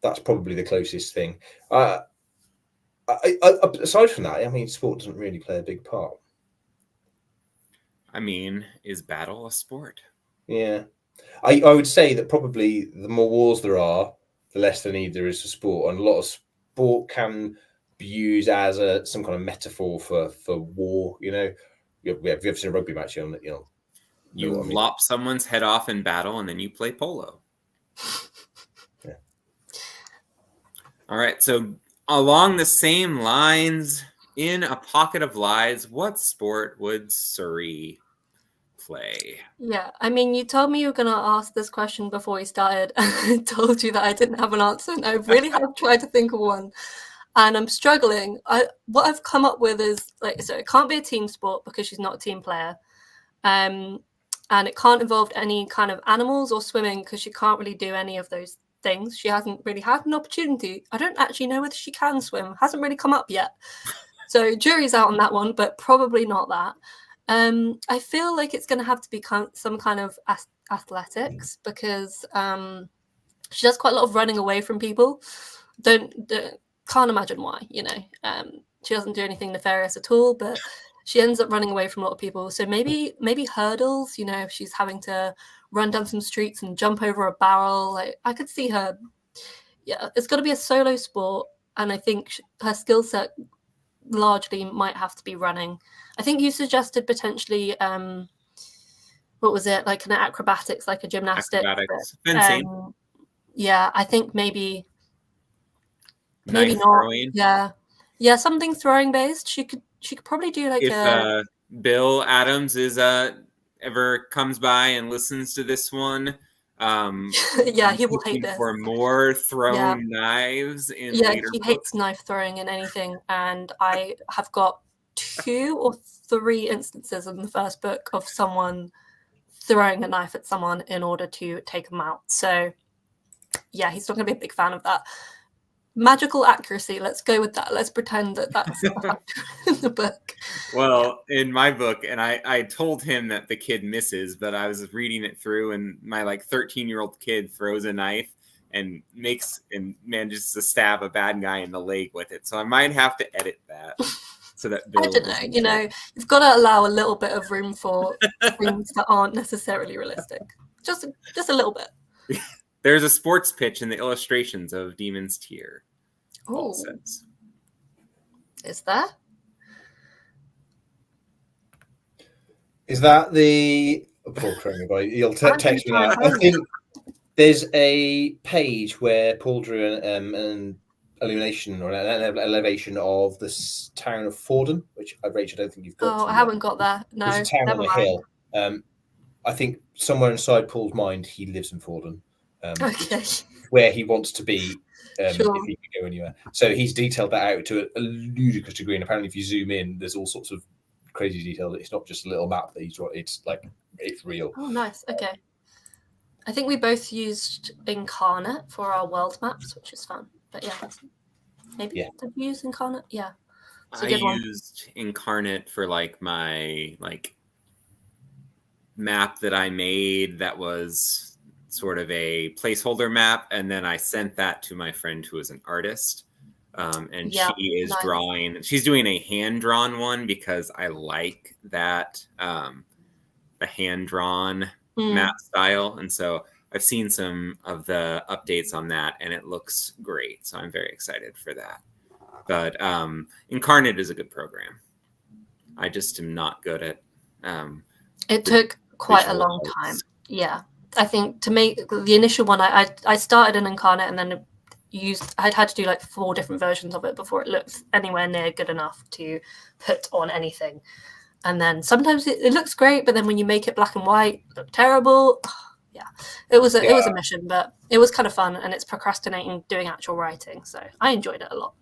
that's probably the closest thing. Aside from that, I mean, sport doesn't really play a big part. I mean, is battle a sport? Yeah. I would say that probably the more wars there are, the less the need there is for sport. And a lot of sport can be used as some kind of metaphor for war, you know. Have you ever seen a rugby match? You lop someone's head off in battle, and then you play polo. Yeah. All right. So along the same lines, in A Pocket of Lies, what sport would Suri play? Yeah, I mean, you told me you were going to ask this question before we started, and I told you that I didn't have an answer, and I really have tried to think of one. And I'm struggling. What I've come up with is so it can't be a team sport because she's not a team player, and it can't involve any kind of animals or swimming because she can't really do any of those things. She hasn't really had an opportunity. I don't actually know whether she can swim. Hasn't really come up yet. So jury's out on that one, but probably not that. I feel like it's going to have to be some kind of athletics because she does quite a lot of running away from people. Can't imagine why, she doesn't do anything nefarious at all, but she ends up running away from a lot of people. So maybe hurdles, if she's having to run down some streets and jump over a barrel, I could see her. Yeah, it's got to be a solo sport. And I think her skill set largely might have to be running. I think you suggested potentially, what was it? Like an acrobatics, like a gymnastics. Fencing. Yeah, I think maybe not. Throwing. Yeah, something throwing based. She could probably do like if Bill Adams is ever comes by and listens to this one. Yeah, he will hate this. For more thrown knives in later he books. hates knife throwing in anything, and I have got 2 or 3 instances in the first book of someone throwing a knife at someone in order to take them out. So yeah, he's not going to be a big fan of that. Magical accuracy, let's go with that. Let's pretend that that's in the book. Well, in my book, and I told him that the kid misses, but I was reading it through, and my 13-year-old kid throws a knife and manages to stab a bad guy in the leg with it. So I might have to edit that. So that Bill I don't know, you've got to allow a little bit of room for things that aren't necessarily realistic. Just a little bit. There's a sports pitch in the illustrations of Demon's Tier. Oh, is there? Is that the? You'll text me now. I think there's a page where Paul drew an illumination or an elevation of the town of Fordham, which Rachel, I don't think you've got. Oh, I haven't got that. No, it's a town on a hill. I think somewhere inside Paul's mind, he lives in Fordham. Okay. Where he wants to be Sure. if he can go anywhere. So he's detailed that out to a ludicrous degree. And apparently, if you zoom in, there's all sorts of crazy detail. It's not just a little map that he's drawn. It's real. Oh, nice. Okay. I think we both used Incarnate for our world maps, which is fun. But yeah, maybe did you use Incarnate? Yeah, it's a good one. I used Incarnate for like my map that I made that was sort of a placeholder map, and then I sent that to my friend who is an artist. And she is drawing. She's doing a hand-drawn one because I like that the hand-drawn map style, and so I've seen some of the updates on that, and it looks great. So I'm very excited for that. But Incarnate is a good program. I just am not good at. It took quite a long time. Yeah, I think to make the initial one, I started in Incarnate and then I'd had to do like 4 different versions of it before it looked anywhere near good enough to put on anything. And then sometimes it looks great, but then when you make it black and white, it looked terrible. Yeah, it was a mission, but it was kind of fun, and it's procrastinating doing actual writing, so I enjoyed it a lot.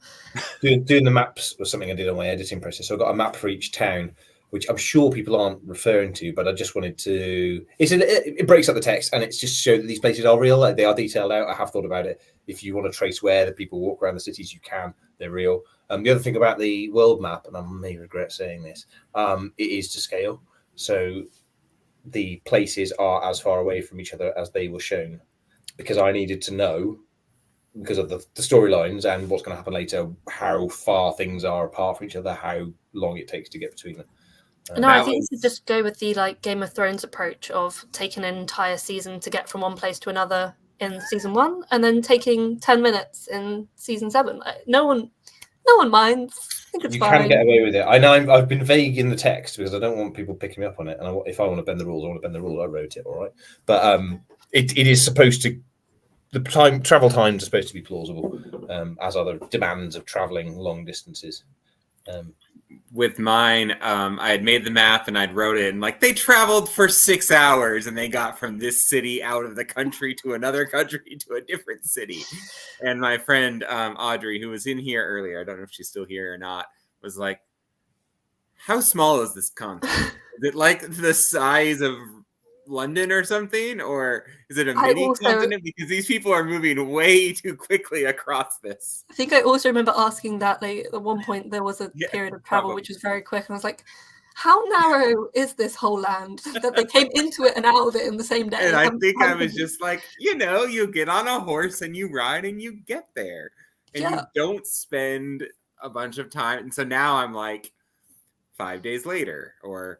Doing the maps was something I did on my editing process. So I got a map for each town, which I'm sure people aren't referring to, but I just wanted to. It breaks up the text, and it's just show that these places are real. Like, they are detailed out. I have thought about it. If you want to trace where the people walk around the cities, you can. They're real. The other thing about the world map, and I may regret saying this, it is to scale. So the places are as far away from each other as they were shown, because I needed to know, because of the storylines and what's going to happen later, how far things are apart from each other, how long it takes to get between them. No, I think you should just go with the Game of Thrones approach of taking an entire season to get from one place to another in season 1, and then taking 10 minutes in season 7. No one minds. I think it's fine. Can get away with it. I know I've been vague in the text because I don't want people picking me up on it. And if I want to bend the rules, I want to bend the rule. I wrote it, all right. But it is supposed to. The travel times are supposed to be plausible, as are the demands of traveling long distances. With mine, I had made the map and I'd wrote it, and they traveled for 6 hours and they got from this city out of the country to another country to a different city. And my friend Audrey, who was in here earlier, I don't know if she's still here or not, was like, how small is this continent? Is it like the size of London or something, or is it a mini continent? Because these people are moving way too quickly across this. I think I also remember asking that at one point there was a period of travel which was very quick, and I was like, how narrow is this whole land that they came into it and out of it in the same day? And I think I was just like, you get on a horse and you ride and you get there, and you don't spend a bunch of time. And so now I'm like 5 days later, or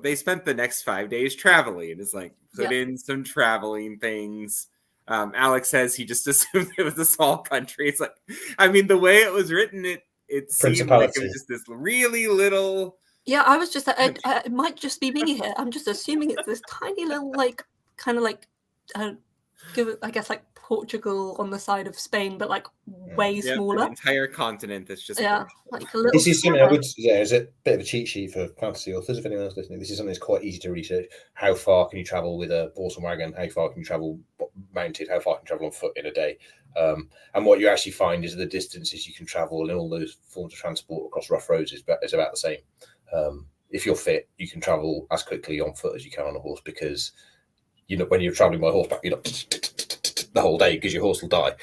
they spent the next 5 days traveling. It's like, put in some traveling things. Alex says he just assumed it was a small country. It's like, I mean, the way it was written, it seemed like it was just this really little. Yeah, I was just like, it might just be me here. I'm just assuming it's this tiny little, kind of I guess Portugal on the side of Spain, but way smaller. An entire continent that's just a little. This is something I would is a bit of a cheat sheet for fantasy authors. If anyone else listening, this is something that's quite easy to research. How far can you travel with a horse and wagon? How far can you travel mounted? How far can you travel on foot in a day? And what you actually find is the distances you can travel in all those forms of transport across rough roads is about the same. If you're fit, you can travel as quickly on foot as you can on a horse, because when you're traveling by horseback, you're not the whole day because your horse will die.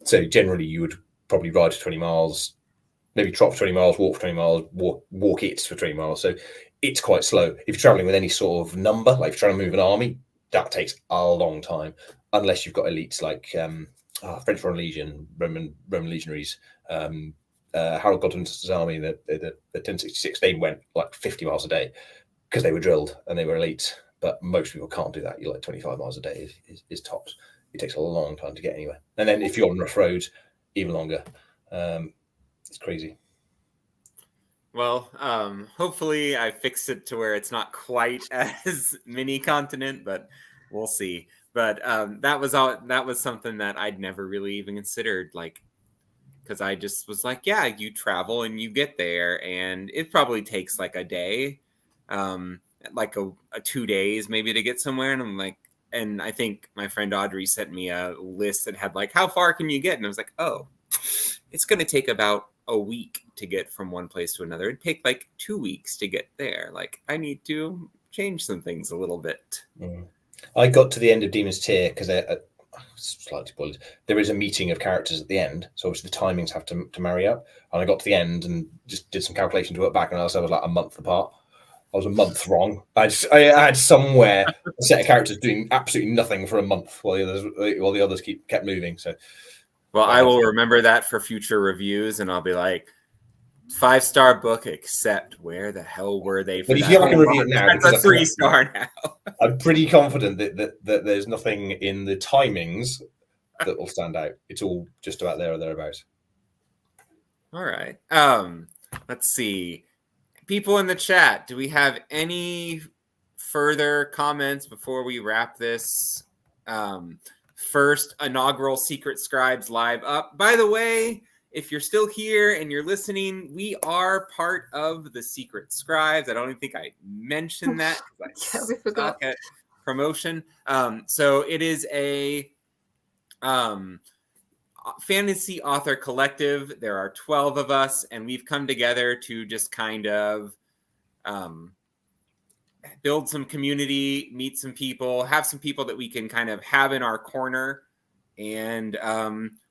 So generally, you would probably ride for 20 miles, maybe trot for 20 miles, walk for 20 miles, walk it for 20 miles. So it's quite slow. If you're traveling with any sort of number, like if you're trying to move an army, that takes a long time, unless you've got elites like French Roman Legion, Roman legionaries. Harold Godwin's army, the 1066, they went 50 miles a day because they were drilled and they were elites. But most people can't do that. You're 25 miles a day is tops. It takes a long time to get anywhere. And then if you're on rough roads, even longer. It's crazy. Well, hopefully I fixed it to where it's not quite as mini continent, but we'll see. But that was something that I'd never really even considered, because I just was like, yeah, you travel and you get there, and it probably takes a day. A 2 days maybe to get somewhere, and I'm like, and I think my friend Audrey sent me a list that had how far can you get, and I was like, oh, it's going to take about a week to get from one place to another. It'd take 2 weeks to get there. I need to change some things a little bit. I got to the end of Demon's Tier because slightly spoiled. There is a meeting of characters at the end, so obviously the timings have to marry up. And I got to the end and just did some calculation to work back, and I was like a month apart. I was a month wrong. I had somewhere a set of characters doing absolutely nothing for a month while the others kept moving. So, well, I will remember that for future reviews, and I'll be like, 5-star book, except where the hell were they? But if you're not going to review it now, that's a 3-star now. I'm pretty confident that there's nothing in the timings that will stand out. It's all just about there or thereabouts. All right. Let's see. People in the chat, do we have any further comments before we wrap this first inaugural Secret Scribes live up? By the way, if you're still here and you're listening, we are part of the Secret Scribes. I don't even think I mentioned that because I suck at promotion. So it is a fantasy author collective. There are 12 of us, and we've come together to just kind of build some community, meet some people, have some people that we can kind of have in our corner. And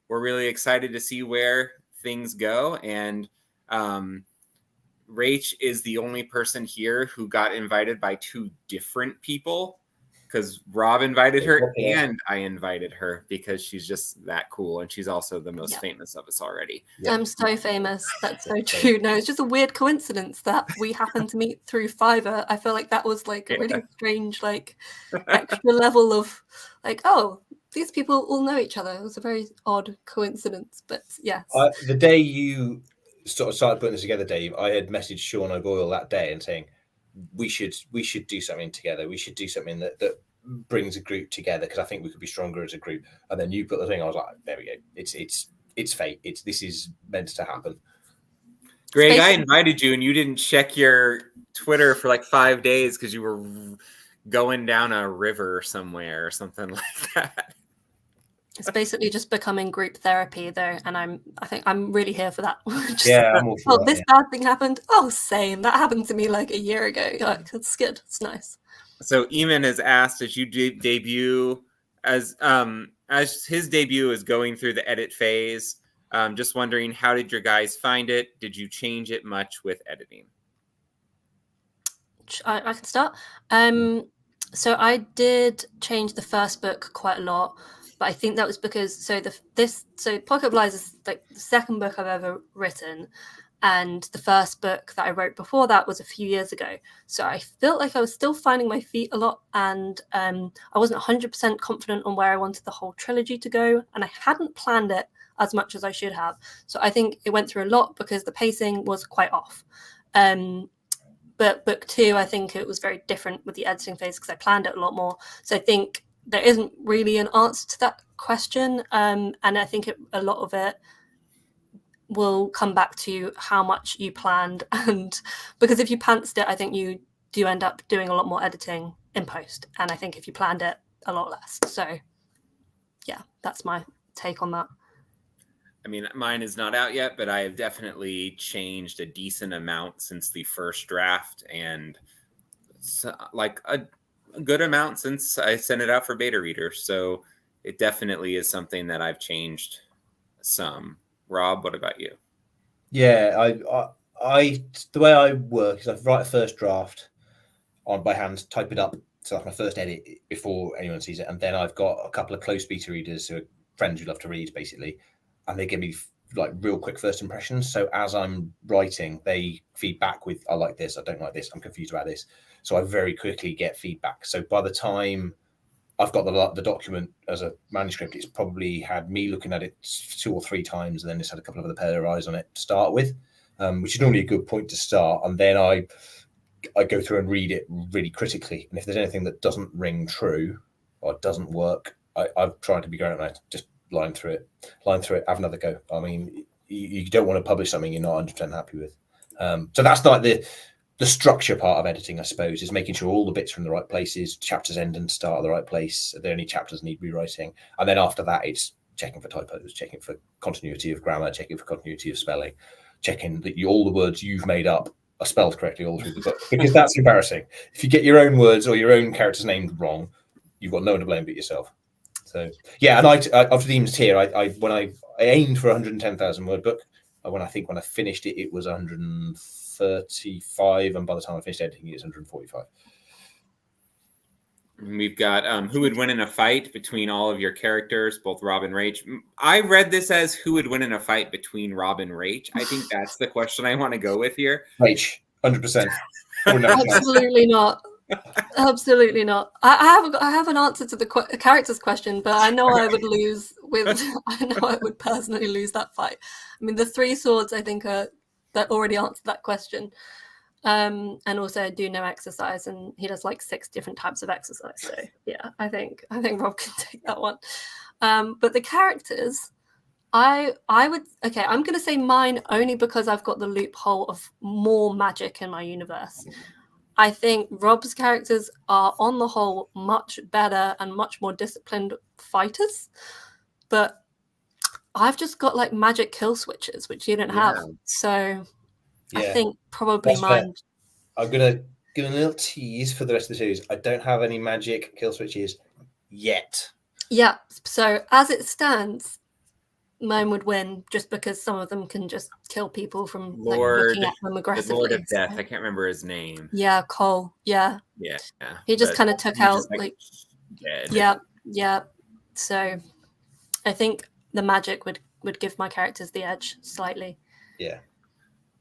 we're really excited to see where things go. And Rach is the only person here who got invited by 2 different people, because Rob invited her and I invited her because she's just that cool. And she's also the most famous of us already. Yep. I'm so famous. That's so true. No, it's just a weird coincidence that we happened to meet through Fiverr. I feel like that was like a really strange, like extra level of like, oh, these people all know each other. It was a very odd coincidence, but yes. The day you sort of started putting this together, Dave, I had messaged Sean O'Boyle that day and saying, we should do something together. We should do something that brings a group together, because I think we could be stronger as a group. And then you put the thing, I was like, there we go. It's fate. This is meant to happen. Greg, I invited you and you didn't check your Twitter for like 5 days because you were going down a river somewhere or something like that. It's basically just becoming group therapy, though, and I think I'm really here for that. I'm all for that, this bad thing happened. Oh, same. That happened to me like a year ago. Like, it's good. It's nice. So Eamon has asked, as you debut, as his debut is going through the edit phase, just wondering, how did your guys find it? Did you change it much with editing? I can start. So I did change the first book quite a lot. But I think that was because Pocket Lies is like the second book I've ever written, and the first book that I wrote before that was a few years ago. So I felt like I was still finding my feet a lot, and I wasn't 100% confident on where I wanted the whole trilogy to go, and I hadn't planned it as much as I should have. So I think it went through a lot because the pacing was quite off. But book 2, I think it was very different with the editing phase because I planned it a lot more. So I think there isn't really an answer to that question. And I think a lot of it will come back to how much you planned. And because if you pantsed it, I think you do end up doing a lot more editing in post. And I think if you planned it, a lot less. So yeah, that's my take on that. I mean, mine is not out yet, but I have definitely changed a decent amount since the first draft, and like a good amount since I sent it out for beta readers. So it definitely is something that I've changed some. Rob, what about you? Yeah, I the way I work is I write a first draft on by hand, type it up. So that's my first edit before anyone sees it. And then I've got a couple of close beta readers who are friends who love to read, basically. And they give me like real quick first impressions. So as I'm writing, they feed back with, I like this, I don't like this, I'm confused about this. So I very quickly get feedback. So by the time I've got the document as a manuscript, it's probably had me looking at it 2 or 3 times, and then it's had a couple of other pair of eyes on it to start with, which is normally a good point to start. And then I go through and read it really critically. And if there's anything that doesn't ring true or doesn't work, I've tried to be going around just line through it, have another go. I mean, you don't want to publish something you're not 100% happy with. So that's like the structure part of editing, I suppose, is making sure all the bits are in the right places, chapters end and start at the right place. Are there any chapters need rewriting? And then after that, it's checking for typos, checking for continuity of grammar, checking for continuity of spelling, checking that all the words you've made up are spelled correctly all through the book. Because that's embarrassing. If you get your own words or your own character's name wrong, you've got no one to blame but yourself. So yeah, and I after Demon's Tier, when I aimed for a 110,000 word book. When I finished it, it was 135, and by the time I finished editing, it was 145. We've got who would win in a fight between all of your characters, both Rob and Rach. I read this as who would win in a fight between Rob and Rach. I think that's the question I want to go with here. Rach, 100%. Absolutely not. Absolutely not. I have an answer to the characters question, but I know I would lose with. I know I would personally lose that fight. I mean, the 3 swords I think that already answered that question. And also I do know exercise, and he does like 6 different types of exercise. So yeah, I think Rob can take that one. But the characters, I would I'm gonna say mine only because I've got the loophole of more magic in my universe. I think Rob's characters are on the whole much better and much more disciplined fighters, but I've just got like magic kill switches, which you don't have. So I think probably that's mine. Fair. I'm going to give a little tease for the rest of the series. I don't have any magic kill switches yet. Yeah. So as it stands, mine would win just because some of them can just kill people from looking at them aggressively. The Lord of Death. I can't remember his name. Yeah, Cole. Yeah. Yeah. He just kind of took out dead. Yeah. So I think the magic would give my characters the edge slightly. Yeah.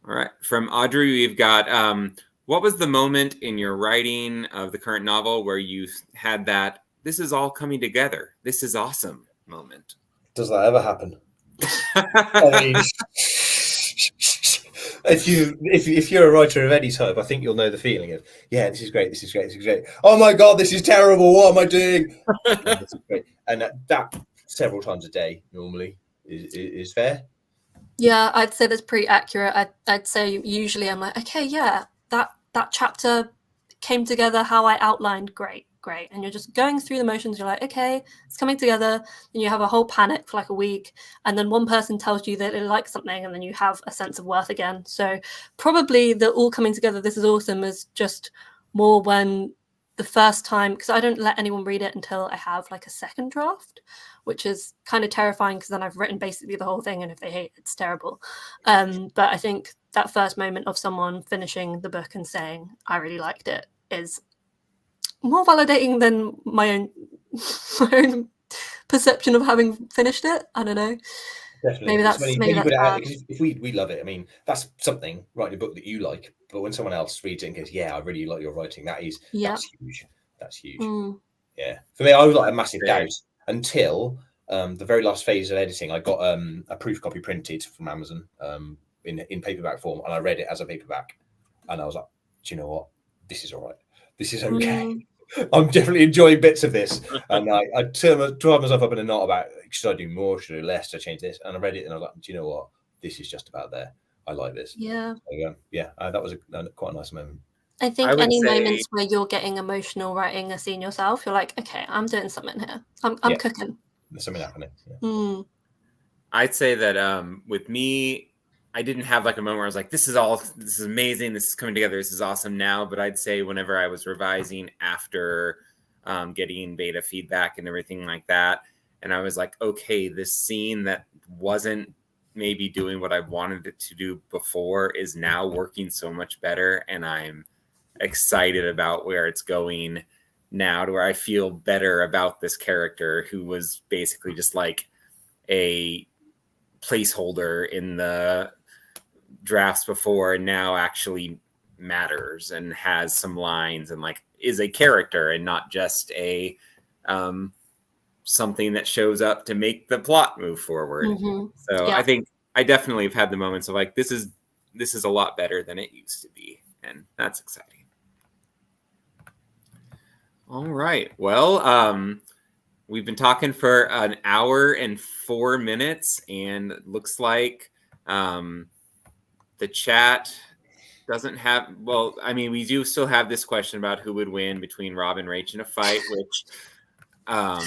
All right. From Audrey, we've got what was the moment in your writing of the current novel where you had that this is all coming together, this is awesome moment? Does that ever happen? I mean, if you're a writer of any type, I think you'll know the feeling of, yeah, this is great, this is great, this is great. Oh my God, this is terrible. What am I doing? This is great. And that several times a day normally is fair. Yeah, I'd say that's pretty accurate. I'd say usually I'm like, okay, yeah, that chapter came together how I outlined. Great. And you're just going through the motions. You're like, okay, it's coming together. And you have a whole panic for like a week. And then one person tells you that they like something, and then you have a sense of worth again. So probably the all coming together, this is awesome, is just more when the first time, because I don't let anyone read it until I have like a second draft, which is kind of terrifying because then I've written basically the whole thing, and if they hate it, it's terrible. But I think that first moment of someone finishing the book and saying, I really liked it, is more validating than my own perception of having finished it. I don't know. Definitely. Maybe that's bad. If we love it, I mean, that's something, writing a book that you like, but when someone else reads it and goes, yeah, I really like your writing, that's huge. That's huge. Yeah. For me, I was like a massive doubt until the very last phase of editing. I got a proof copy printed from Amazon in paperback form, and I read it as a paperback, and I was like, do you know what? This is all right. This is okay. I'm definitely enjoying bits of this. And I turned myself up in a knot about, should I do more? Should I do less? Should I change this? And I read it and I was like, do you know what? This is just about there. I like this. Yeah. So, that was quite a nice moment. I think any moments where you're getting emotional writing a scene yourself, you're like, okay, I'm doing something here. I'm cooking. There's something happening. Yeah. I'd say that with me, I didn't have like a moment where I was like, this is amazing, this is coming together, this is awesome now. But I'd say whenever I was revising after getting beta feedback and everything like that, and I was like, okay, this scene that wasn't maybe doing what I wanted it to do before is now working so much better, and I'm excited about where it's going now, to where I feel better about this character who was basically just like a placeholder in the drafts before, and now actually matters and has some lines and like is a character and not just a something that shows up to make the plot move forward. So I think I definitely have had the moments of like, this is a lot better than it used to be, and that's exciting. All right, well, we've been talking for an hour and 4 minutes, and it looks like the chat doesn't have, well, I mean, we do still have this question about who would win between Rob and Rach in a fight, which I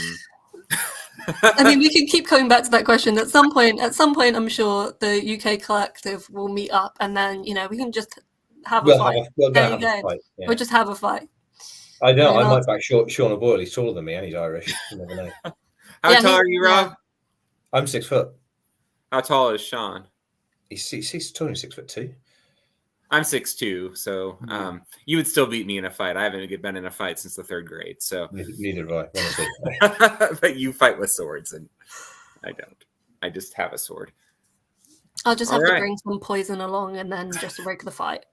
mean, we can keep coming back to that question at some point. I'm sure the UK collective will meet up, and then we can just have a fight. There you go. We'll just have a fight. I know. Brilliant I might answer. back Sean O'Boyle. He's taller than me and he's Irish. You never know. How Yeah, tall are you, Rob? I'm 6 foot. How tall is Sean? He's 6'2". I'm 6'2", so you would still beat me in a fight. I haven't been in a fight since the 3rd grade, so Neither have I. but you fight with swords, and I don't. I just have a sword. I'll just have to bring some poison along and then just rig the fight.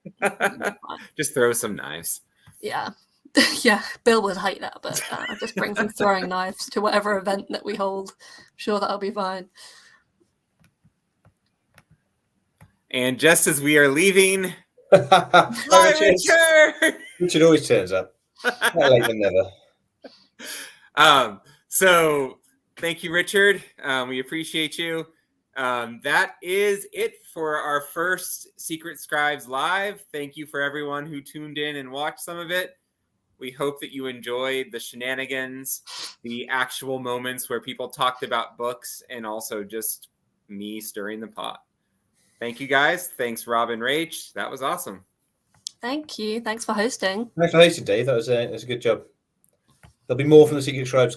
Just throw some knives. Yeah. Yeah, Bill would hate that, but I'll just bring some throwing knives to whatever event that we hold. I'm sure that'll be fine. And just as we are leaving, Richard! Richard always turns up. Better late than never. So thank you, Richard. We appreciate you. That is it for our first Secret Scribes Live. Thank you for everyone who tuned in and watched some of it. We hope that you enjoyed the shenanigans, the actual moments where people talked about books, and also just me stirring the pot. Thank you, guys. Thanks, Rob and Rach. That was awesome. Thank you. Thanks for hosting. Thanks for hosting, Dave. That was a good job. There'll be more from the Secret Scribes